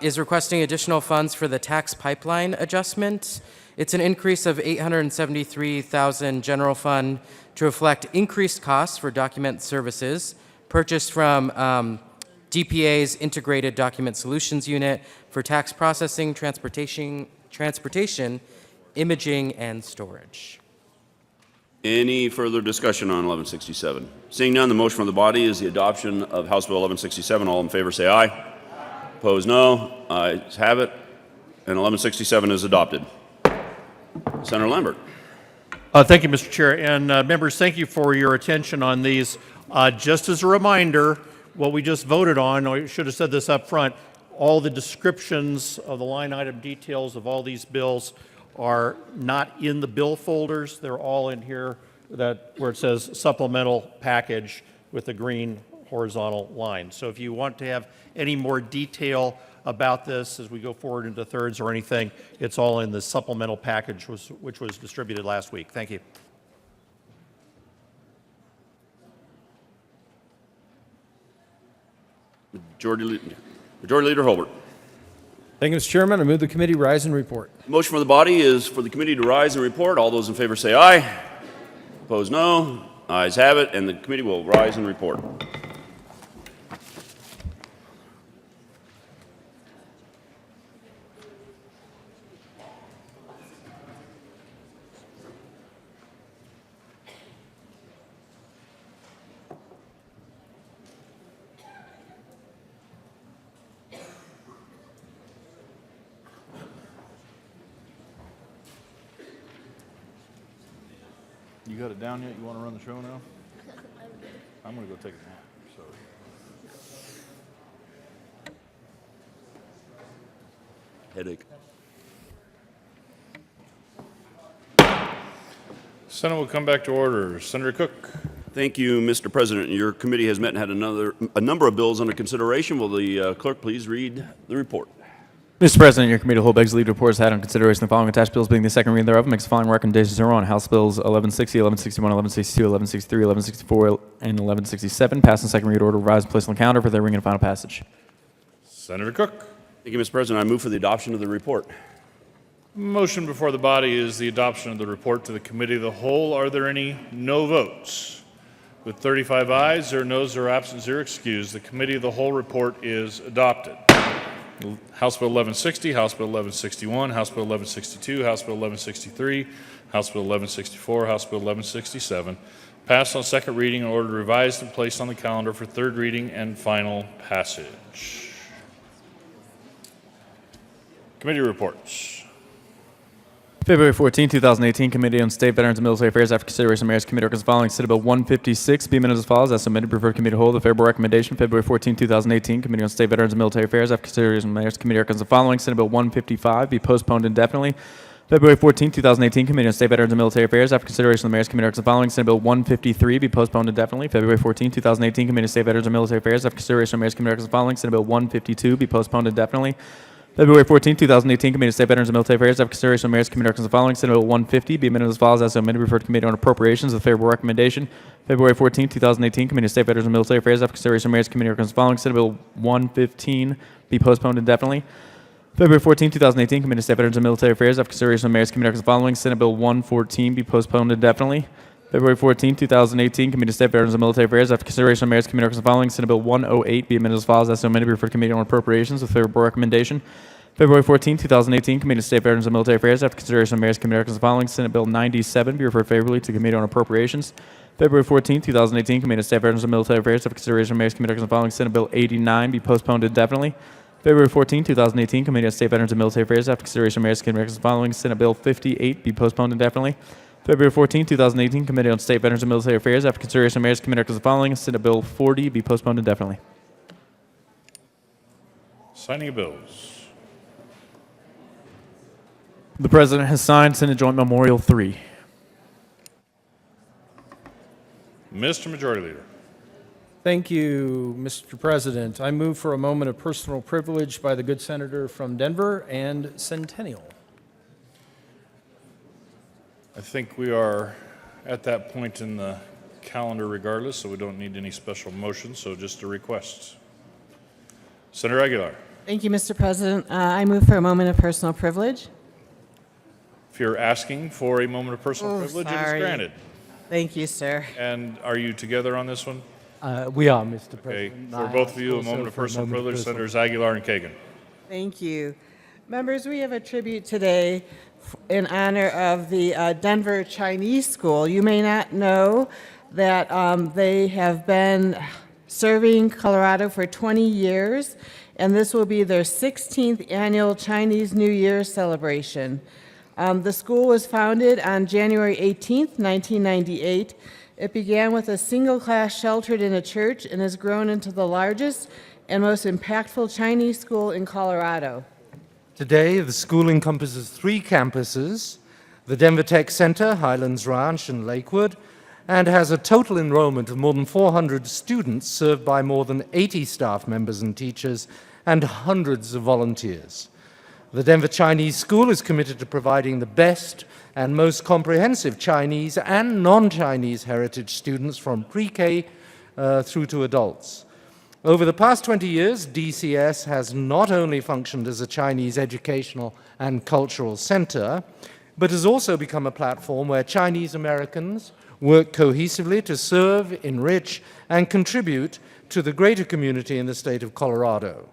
is requesting additional funds for the tax pipeline adjustment. It's an increase of $873,000 general fund to reflect increased costs for document services purchased from DPA's Integrated Document Solutions Unit for tax processing, transportation, imaging, and storage. Any further discussion on 1167? Seeing none, the motion from the body is the adoption of House Bill 1167. All in favor say aye. Aye. Opposed, no. Ayes have it, and 1167 is adopted. Senator Lambert. Thank you, Mr. Chair. And members, thank you for your attention on these. Just as a reminder, what we just voted on, I should have said this up front, all the descriptions of the line item details of all these bills are not in the bill folders. They're all in here where it says supplemental package with the green horizontal line. So if you want to have any more detail about this as we go forward into thirds or anything, it's all in the supplemental package which was distributed last week. Thank you. Majority Leader Holbert. Thank you, Mr. Chairman. I move the committee rise and report. Motion for the body is for the committee to rise and report. All those in favor say aye. Opposed, no. Ayes have it, and the committee will rise and report. You got it down yet? You want to run the show now? I'm going to go take a nap. So. Headache. Senate will come back to order. Senator Cook. Thank you, Mr. President. Your committee has met and had a number of bills under consideration. Will the clerk please read the report? Mr. President, your committee will begs leave to report has had on consideration the following attached bills being the second reading thereof, makes the following recommendations thereon. House Bills 1160, 1161, 1162, 1163, 1164, and 1167 passed in second read order, revised and placed on the calendar for their reading and final passage. Senator Cook. Thank you, Mr. President. I move for the adoption of the report. Motion before the body is the adoption of the report to the committee of the whole. Are there any no votes? With 35 ayes, 0 noes, 0 absent, 0 excused, the committee of the whole report is adopted. House Bill 1160, House Bill 1161, House Bill 1162, House Bill 1163, House Bill 1164, House Bill 1167, passed on second reading in order to revised and placed on the calendar for third reading and final passage. Committee reports. February 14, 2018, Committee on State, Veterans, and Military Affairs, after consideration of Mayor's Committee, recommends the following. Senate Bill 156 be amended as follows. As submitted, preferred committee to hold. The favorable recommendation. February 14, 2018, Committee on State, Veterans, and Military Affairs, after consideration of Mayor's Committee, recommends the following. Senate Bill 155 be postponed indefinitely. February 14, 2018, Committee on State, Veterans, and Military Affairs, after consideration of the Mayor's Committee, recommends the following. Senate Bill 153 be postponed indefinitely. February 14, 2018, Committee on State, Veterans, and Military Affairs, after consideration of the Mayor's Committee, recommends the following. Senate Bill 152 be postponed indefinitely. February 14, 2018, Committee on State, Veterans, and Military Affairs, after consideration of Mayor's Committee, recommends the following. Senate Bill 150 be amended as follows. As amended, referred to Committee on Appropriations with favorable recommendation. February 14, 2018, Committee on State, Veterans, and Military Affairs, after consideration of Mayor's Committee, recommends the following. Senate Bill 115 be postponed indefinitely. February 14, 2018, Committee on State, Veterans, and Military Affairs, after consideration of Mayor's Committee, recommends the following. Senate Bill 114 be postponed indefinitely. February 14, 2018, Committee on State, Veterans, and Military Affairs, after consideration of Mayor's Committee, recommends the following. Senate Bill 108 be amended as follows. As amended, referred to Committee on Appropriations with favorable recommendation. February 14, 2018, Committee on State, Veterans, and Military Affairs, after consideration of Mayor's Committee, recommends the following. Senate Bill 97 be referred favorably to Committee on Appropriations. February 14, 2018, Committee on State, Veterans, and Military Affairs, after consideration of Mayor's Committee, recommends the following. Senate Bill 89 be postponed indefinitely. February 14, 2018, Committee on State, Veterans, and Military Affairs, after consideration of Mayor's Committee, recommends the following. Senate Bill 58 be postponed indefinitely. February 14, 2018, Committee on State, Veterans, and Military Affairs, after consideration of Mayor's Committee, recommends the following. Senate Bill 40 be postponed indefinitely. Signing of bills. The President has signed Senate Joint Memorial 3. Mr. Majority Leader. Thank you, Mr. President. I move for a moment of personal privilege by the good senator from Denver and Centennial. I think we are at that point in the calendar regardless, so we don't need any special motion, so just a request. Senator Aguilar. Thank you, Mr. President. I move for a moment of personal privilege. If you're asking for a moment of personal privilege, it is sorry. granted. Thank you, sir. And are you together on this one? We are, Mr. Okay, President. for I both ask of you, a also moment of for a personal moment of privilege, personal- Senators Aguilar and Kagan. Thank you. Members, we have a tribute today in honor of the Denver Chinese School. You may not know that they have been serving Colorado for 20 years, and this will be their 16th annual Chinese New Year celebration. The school was founded on January 18th, 1998. It began with a single class sheltered in a church and has grown into the largest and most impactful Chinese school in Colorado. Today, the school encompasses 3 campuses, the Denver Tech Center, Highlands Ranch, and Lakewood, and has a total enrollment of more than 400 students served by more than 80 staff members and teachers and hundreds of volunteers. The Denver Chinese School is committed to providing the best and most comprehensive Chinese and non-Chinese heritage students from pre-K through to adults. Over the past 20 years, DCS has not only functioned as a Chinese educational and cultural center, but has also become a platform where Chinese Americans work cohesively to serve, enrich, and contribute to the greater community in the state of Colorado.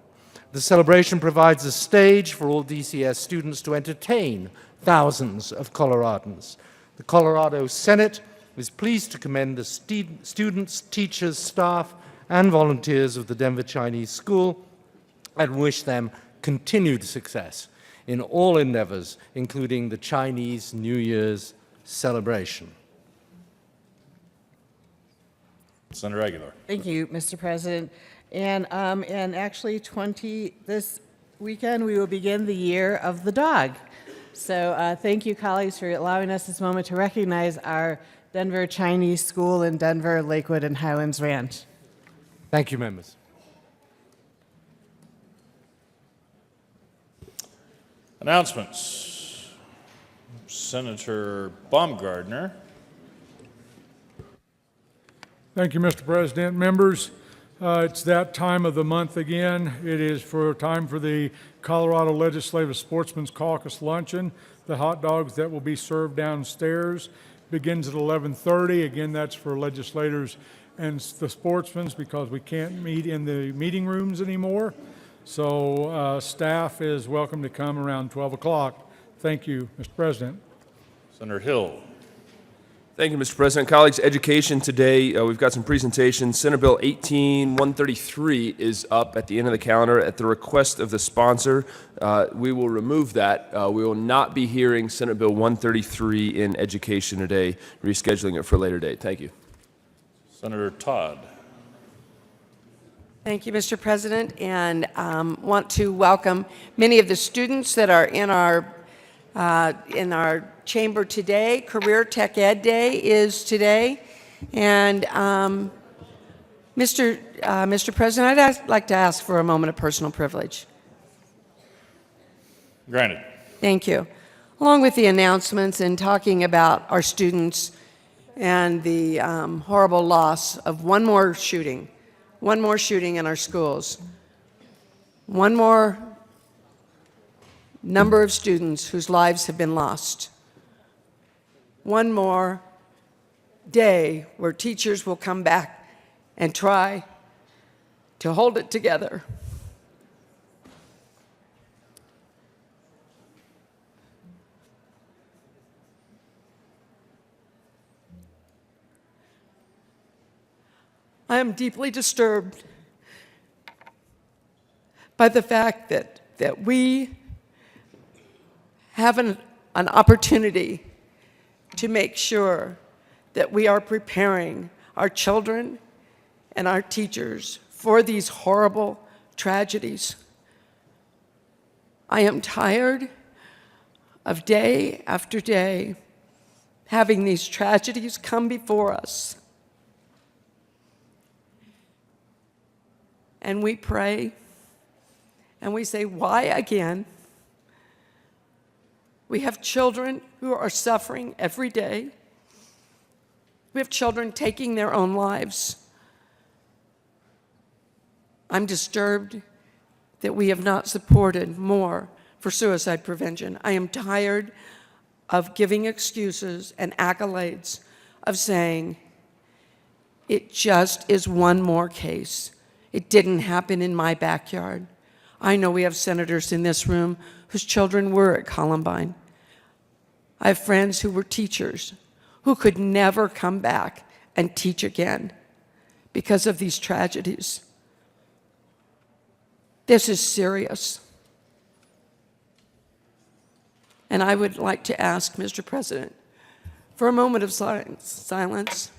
The celebration provides a stage for all DCS students to entertain thousands of Coloradans. The Colorado Senate is pleased to commend the students, teachers, staff, and volunteers of the Denver Chinese School and wish them continued success in all endeavors, including the Chinese New Year's celebration. Senator Aguilar. Thank you, Mr. President. And actually, this weekend, we will begin the Year of the Dog. So thank you, colleagues, for allowing us this moment to recognize our Denver Chinese School in Denver, Lakewood, and Highlands Ranch. Thank you, members. Announcements. Senator Baumgardner. Thank you, Mr. President. Members, it's that time of the month again. It is time for the Colorado Legislative Sportsman's Caucus Luncheon. The hot dogs that will be served downstairs begins at 11:30. Again, that's for legislators and the sportsmen because we can't meet in the meeting rooms anymore. So staff is welcome to come around 12 o'clock. Thank you, Mr. President. Senator Hill. Thank you, Mr. President. Colleagues, education today, we've got some presentations. Senate Bill 18-133 is up at the end of the calendar at the request of the sponsor. We will remove that. We will not be hearing Senate Bill 133 in education today, rescheduling it for a later date. Thank you. Senator Todd. Thank you, Mr. President, and want to welcome many of the students that are in our chamber today. Career Tech Ed Day is today, and Mr. President, I'd like to ask for a moment of personal privilege. Granted. Thank you. Along with the announcements and talking about our students and the horrible loss of one more shooting in our schools, one more number of students whose lives have been lost, one more day where teachers will come back and try to hold it together. I am deeply disturbed by the fact that we have an opportunity to make sure that we are preparing our children and our teachers for these horrible tragedies. I am tired of day after day having these tragedies come before us. And we pray, and we say, why again? We have children who are suffering every day. We have children taking their own lives. I'm disturbed that we have not supported more for suicide prevention. I am tired of giving excuses and accolades of saying, it just is one more case. It didn't happen in my backyard. I know we have senators in this room whose children were at Columbine. I have friends who were teachers who could never come back and teach again because of these tragedies. This is serious. And I would like to ask, Mr. President, for a moment of silence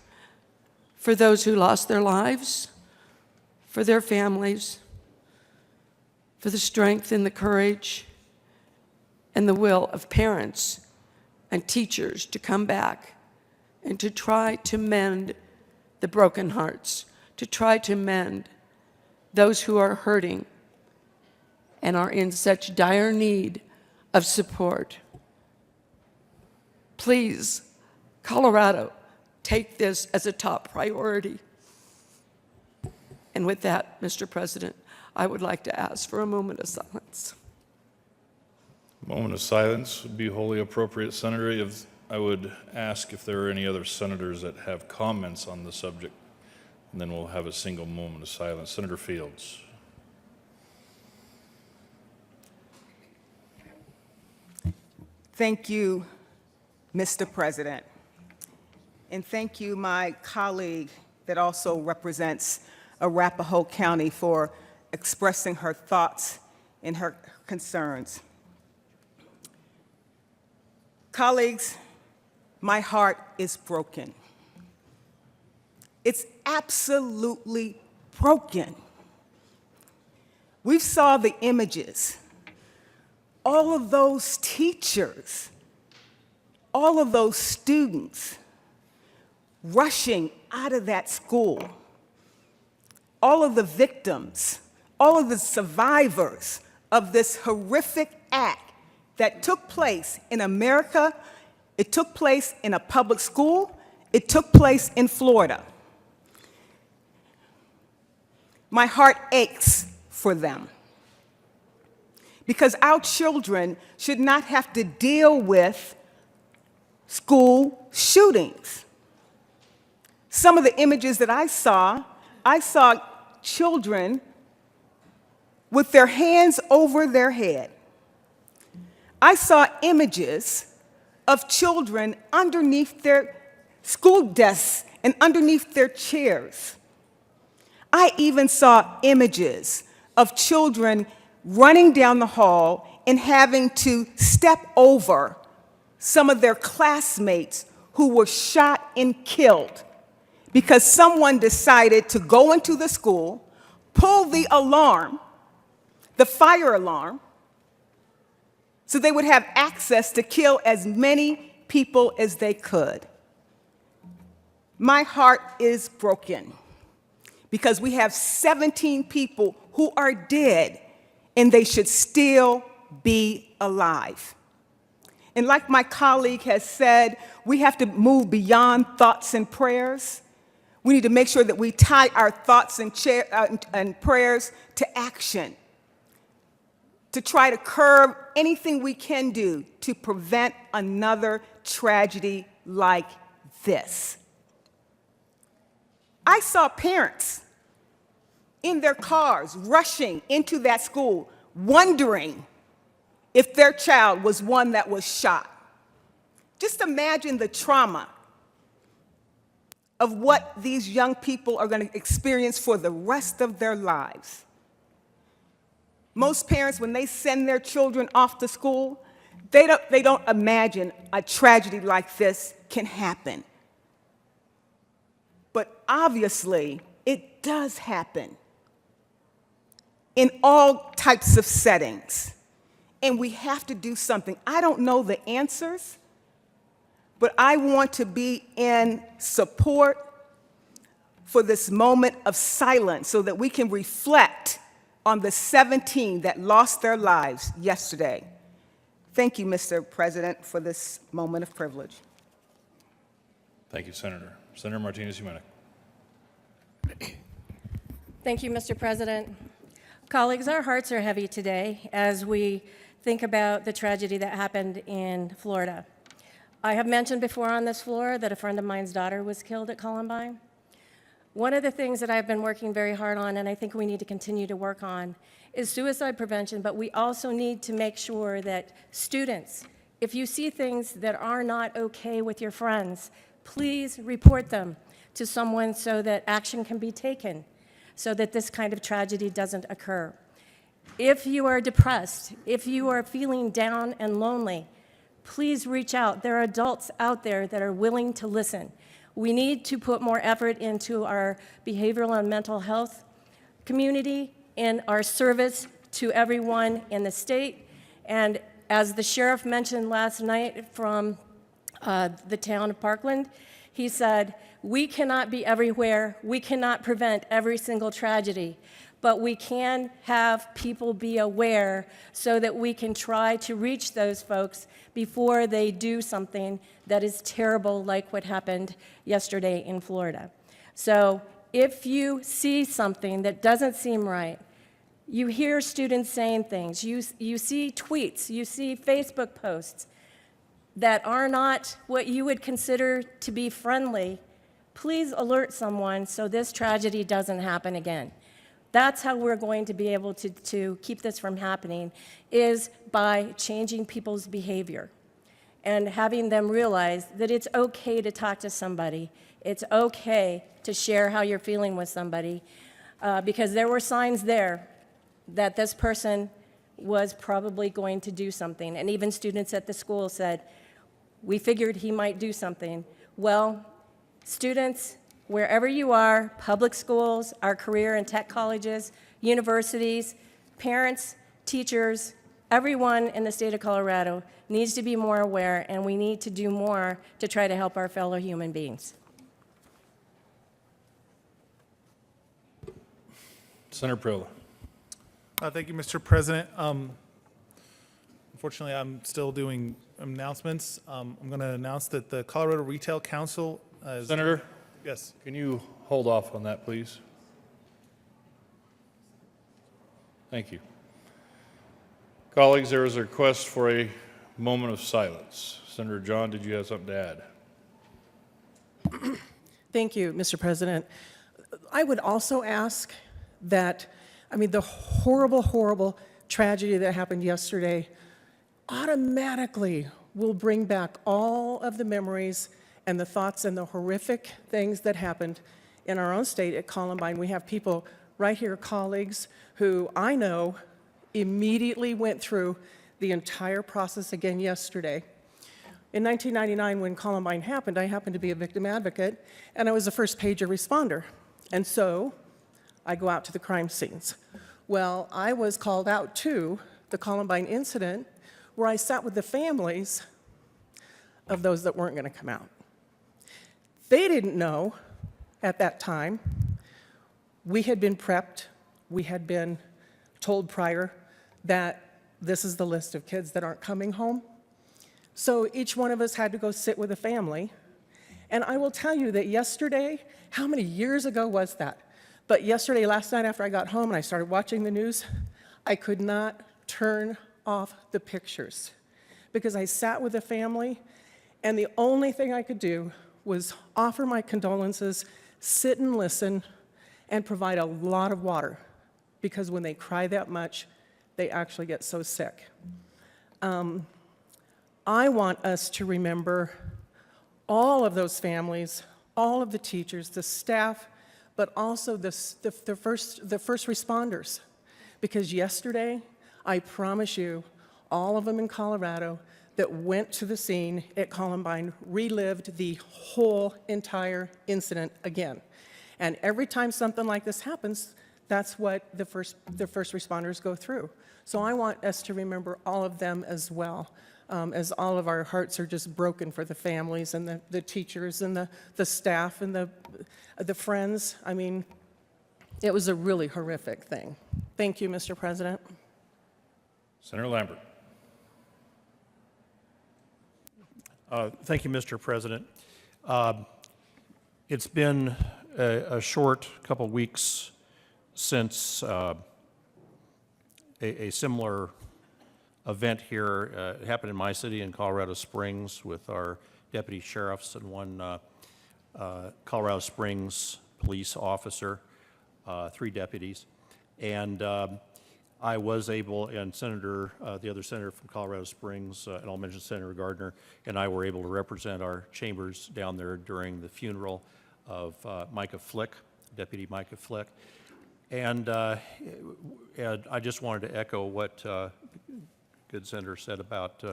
for those who lost their lives, for their families, for the strength and the courage and the will of parents and teachers to come back and to try to mend the broken hearts, to try to mend those who are hurting and are in such dire need of support. Please, Colorado, take this as a top priority. And with that, Mr. President, I would like to ask for a moment of silence. Moment of silence would be wholly appropriate, Senator. I would ask if there are any other senators that have comments on the subject, and then we'll have a single moment of silence. Senator Fields. Thank you, Mr. President. And thank you, my colleague that also represents Arapahoe County, for expressing her thoughts and her concerns. Colleagues, my heart is broken. It's absolutely broken. We saw the images. All of those teachers, all of those students rushing out of that school, all of the victims, all of the survivors of this horrific act that took place in America. It took place in a public school. It took place in Florida. My heart aches for them, because our children should not have to deal with school shootings. Some of the images that I saw children with their hands over their head. I saw images of children underneath their school desks and underneath their chairs. I even saw images of children running down the hall and having to step over some of their classmates who were shot and killed because someone decided to go into the school, pull the alarm, the fire alarm, so they would have access to kill as many people as they could. My heart is broken because we have 17 people who are dead and they should still be alive. And like my colleague has said, we have to move beyond thoughts and prayers. We need to make sure that we tie our thoughts and prayers to action, to try to curb anything we can do to prevent another tragedy like this. I saw parents in their cars rushing into that school, wondering if their child was one that was shot. Just imagine the trauma of what these young people are going to experience for the rest of their lives. Most parents, when they send their children off to school, they don't imagine a tragedy like this can happen. But obviously, it does happen in all types of settings. And we have to do something. I don't know the answers, but I want to be in support for this moment of silence so that we can reflect on the 17 that lost their lives yesterday. Thank you, Mr. President, for this moment of privilege. Thank you, Senator. Senator Martinez-Humanic. Thank you, Mr. President. Colleagues, our hearts are heavy today as we think about the tragedy that happened in Florida. I have mentioned before on this floor that a friend of mine's daughter was killed at Columbine. One of the things that I've been working very hard on, and I think we need to continue to work on, is suicide prevention, but we also need to make sure that students, if you see things that are not okay with your friends, please report them to someone so that action can be taken, so that this kind of tragedy doesn't occur. If you are depressed, if you are feeling down and lonely, please reach out. There are adults out there that are willing to listen. We need to put more effort into our behavioral and mental health community and our service to everyone in the state. And as the sheriff mentioned last night from the town of Parkland, he said, we cannot be everywhere. We cannot prevent every single tragedy, but we can have people be aware so that we can try to reach those folks before they do something that is terrible like what happened yesterday in Florida. So if you see something that doesn't seem right, you hear students saying things, you see tweets, you see Facebook posts that are not what you would consider to be friendly, please alert someone so this tragedy doesn't happen again. That's how we're going to be able to keep this from happening, is by changing people's behavior and having them realize that it's okay to talk to somebody. It's okay to share how you're feeling with somebody, because there were signs there that this person was probably going to do something. And even students at the school said, we figured he might do something. Well, students, wherever you are, public schools, our career and tech colleges, universities, parents, teachers, everyone in the state of Colorado needs to be more aware, and we need to do more to try to help our fellow human beings. Senator Prilla. Thank you, Mr. President. Unfortunately, I'm still doing announcements. I'm going to announce that the Colorado Retail Council Senator? Yes. Can you hold off on that, please? Thank you. Colleagues, there is a request for a moment of silence. Senator John, did you have something to add? Thank you, Mr. President. I would also ask that, the horrible, horrible tragedy that happened yesterday automatically will bring back all of the memories and the thoughts and the horrific things that happened in our own state at Columbine. We have people right here, colleagues, who I know immediately went through the entire process again yesterday. In 1999, when Columbine happened, I happened to be a victim advocate, and I was a first pager responder. And so I go out to the crime scenes. Well, I was called out to the Columbine incident, where I sat with the families of those that weren't going to come out. They didn't know at that time. We had been prepped. We had been told prior that this is the list of kids that aren't coming home. So each one of us had to go sit with a family. And I will tell you that yesterday, how many years ago was that? But yesterday, last night after I got home and I started watching the news, I could not turn off the pictures because I sat with the family, and the only thing I could do was offer my condolences, sit and listen, and provide a lot of water, because when they cry that much, they actually get so sick. I want us to remember all of those families, all of the teachers, the staff, but also the first responders. Because yesterday, I promise you, all of them in Colorado that went to the scene at Columbine relived the whole entire incident again. And every time something like this happens, that's what the first responders go through. So I want us to remember all of them as well, as all of our hearts are just broken for the families and the teachers and the staff and the friends. It was a really horrific thing. Thank you, Mr. President. Senator Lambert. Thank you, Mr. President. It's been a short couple weeks since a similar event here happened in my city in Colorado Springs with our deputy sheriffs and one Colorado Springs police officer, 3 deputies. And I was able, and the other senator from Colorado Springs, and I'll mention Senator Gardner, and I were able to represent our chambers down there during the funeral of Micah Flick, Deputy Micah Flick. And I just wanted to echo what good senator said about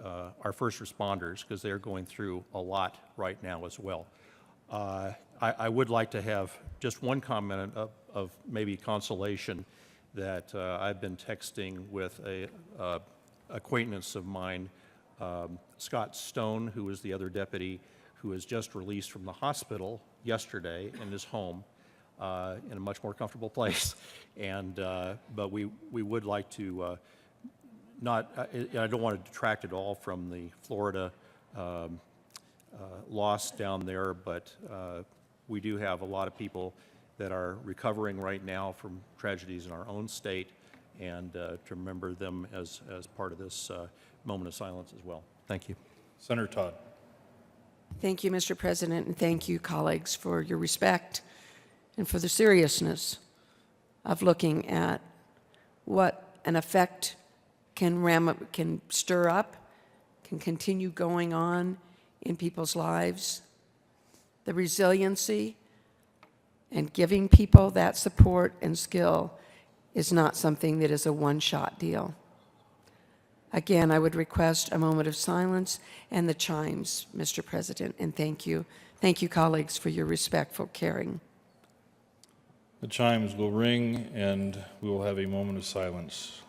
our first responders, because they're going through a lot right now as well. I would like to have just one comment of maybe consolation that I've been texting with a acquaintance of mine, Scott Stone, who is the other deputy who was just released from the hospital yesterday in his home in a much more comfortable place. And but we would like to I don't want to detract at all from the Florida loss down there, but we do have a lot of people that are recovering right now from tragedies in our own state, and to remember them as part of this moment of silence as well. Thank you. Senator Todd. Thank you, Mr. President, and thank you, colleagues, for your respect and for the seriousness of looking at what an effect can stir up, can continue going on in people's lives. The resiliency and giving people that support and skill is not something that is a one-shot deal. Again, I would request a moment of silence and the chimes, Mr. President, and thank you. Thank you, colleagues, for your respectful caring. The chimes will ring, and we will have a moment of silence.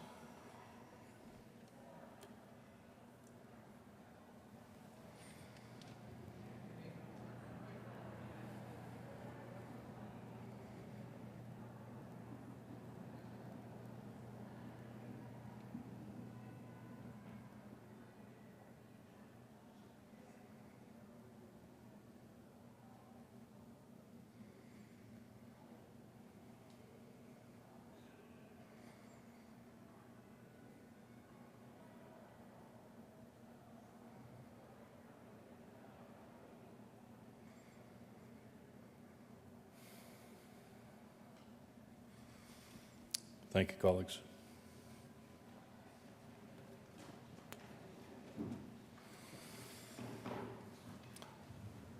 Thank you, colleagues.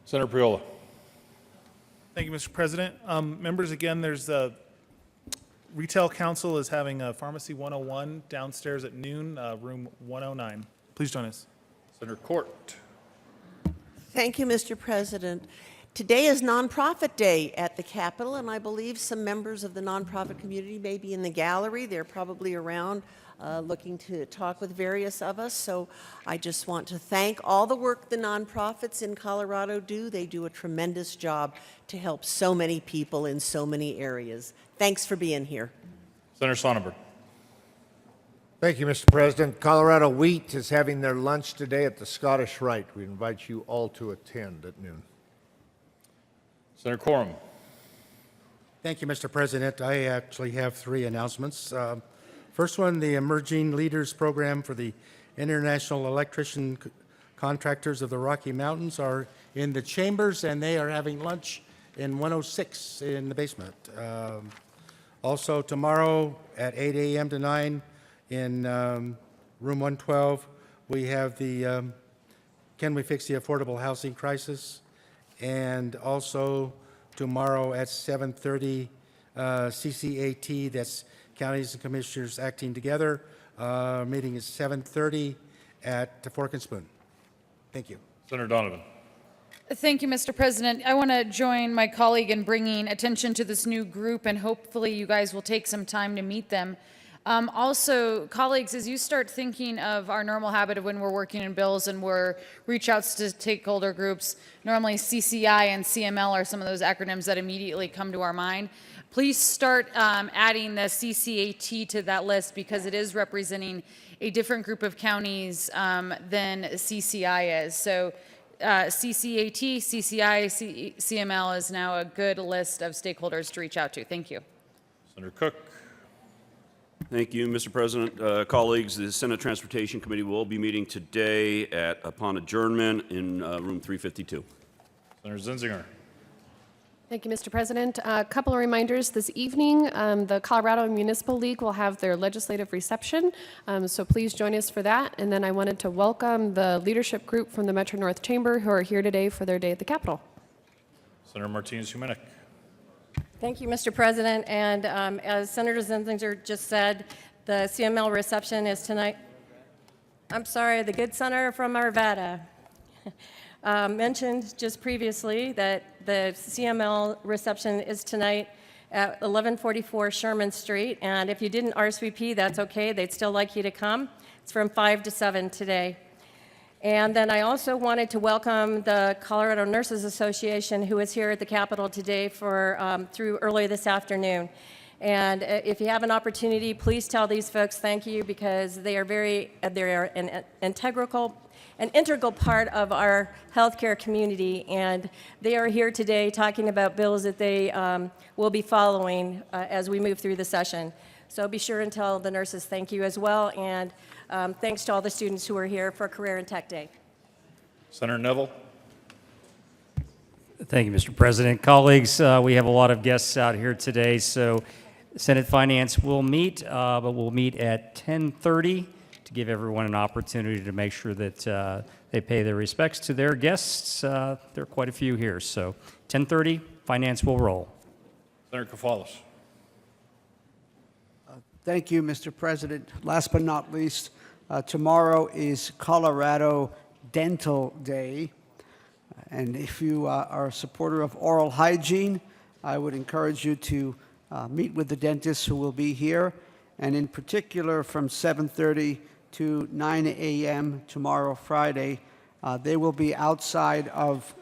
Senator Priola. Thank you, Mr. President. Members, again, there's the Retail Council is having a Pharmacy 101 downstairs at noon, room 109. Please join us. Senator Court. Thank you, Mr. President. Today is Nonprofit Day at the Capitol, and I believe some members of the nonprofit community may be in the gallery. They're probably around looking to talk with various of us. So I just want to thank all the work the nonprofits in Colorado do. They do a tremendous job to help so many people in so many areas. Thanks for being here. Senator Sonnenberg. Thank you, Mr. President. Colorado Wheat is having their lunch today at the Scottish Rite. We invite you all to attend at noon. Senator Quorum. Thank you, Mr. President. I actually have three announcements. First one, the Emerging Leaders Program for the International Electrician Contractors of the Rocky Mountains are in the chambers, and they are having lunch in 106 in the basement. Also, tomorrow at 8 a.m. to 9 in room 112, we have the Can We Fix the Affordable Housing Crisis? And also tomorrow at 7:30, CCAT, that's Counties and Commissioners Acting Together. Meeting is 7:30 at Fork and Spoon. Thank you. Senator Donovan. Thank you, Mr. President. I want to join my colleague in bringing attention to this new group, and hopefully you guys will take some time to meet them. Also, colleagues, as you start thinking of our normal habit of when we're working in bills and we're reach outs to stakeholder groups, normally CCI and CML are some of those acronyms that immediately come to our mind. Please start adding the CCAT to that list because it is representing a different group of counties than CCI is. So CCAT, CCI, CML is now a good list of stakeholders to reach out to. Thank you. Senator Cook. Thank you, Mr. President. Colleagues, the Senate Transportation Committee will be meeting today upon adjournment in room 352. Senator Zinzinger. Thank you, Mr. President. A couple of reminders this evening. The Colorado Municipal League will have their legislative reception, so please join us for that. And then I wanted to welcome the leadership group from the Metro North Chamber who are here today for their day at the Capitol. Senator Martinez-Humenick. Thank you, Mr. President. And as Senator Zinzinger just said, the CML reception is tonight. I'm sorry, the good senator from Arvada mentioned just previously that the CML reception is tonight at 1144 Sherman Street. And if you didn't RSVP, that's okay. They'd still like you to come. It's from 5 to 7 today. And then I also wanted to welcome the Colorado Nurses Association, who is here at the Capitol today through early this afternoon. And if you have an opportunity, please tell these folks thank you, because they are an integral part of our healthcare community, and they are here today talking about bills that they will be following as we move through the session. So be sure and tell the nurses thank you as well, and thanks to all the students who are here for Career and Tech Day. Senator Neville. Thank you, Mr. President. Colleagues, we have a lot of guests out here today, so Senate Finance will meet, but we'll meet at 10:30 to give everyone an opportunity to make sure that they pay their respects to their guests. There are quite a few here, so 10:30, Finance will roll. Senator Kafalis. Thank you, Mr. President. Last but not least, tomorrow is Colorado Dental Day. And if you are a supporter of oral hygiene, I would encourage you to meet with the dentists who will be here. And in particular, from 7:30 to 9 a.m. tomorrow, Friday, they will be outside of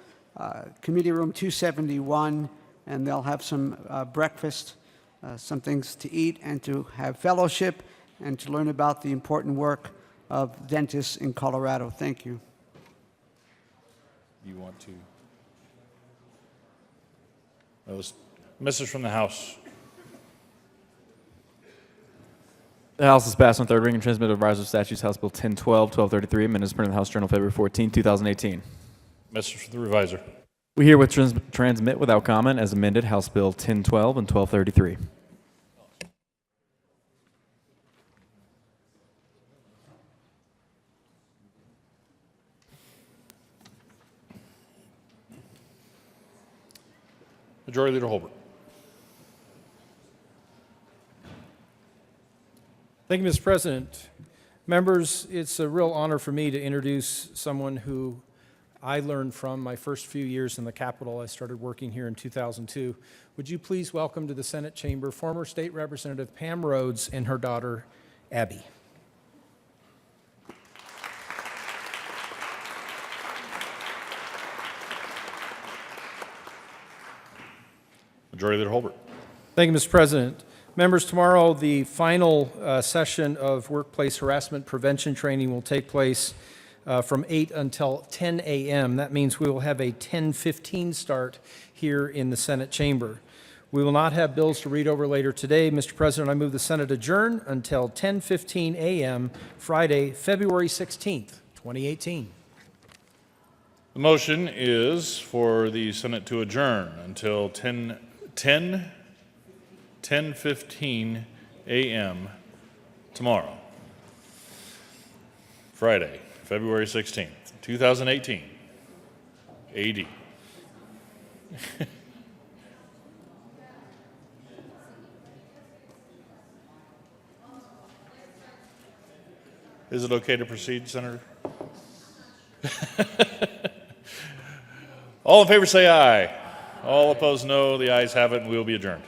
Committee Room 271, and they'll have some breakfast, some things to eat, and to have fellowship, and to learn about the important work of dentists in Colorado. Thank you. You want to? Those message from the House. The House has passed on third reading and transmitted advisory statutes House Bill 1012, 1233, amendments printed in the House Journal February 14, 2018. Message from the Reviser. We herewith transmit without comment as amended House Bill 1012 and 1233. Majority Leader Holbert. Thank you, Mr. President. Members, it's a real honor for me to introduce someone who I learned from my first few years in the Capitol. I started working here in 2002. Would you please welcome to the Senate chamber former State Representative Pam Rhodes and her daughter, Abby. Majority Leader Holbert. Thank you, Mr. President. Members, tomorrow the final session of workplace harassment prevention training will take place from 8 until 10 a.m. That means we will have a 10:15 start here in the Senate chamber. We will not have bills to read over later today. Mr. President, I move the Senate adjourn until 10:15 a.m. Friday, February 16th, 2018. The motion is for the Senate to adjourn until 10:15 a.m. tomorrow, Friday, February 16th, 2018, AD. Is it okay to proceed, Senator? All in favor say aye. All opposed no. The ayes have it, and we will be adjourned.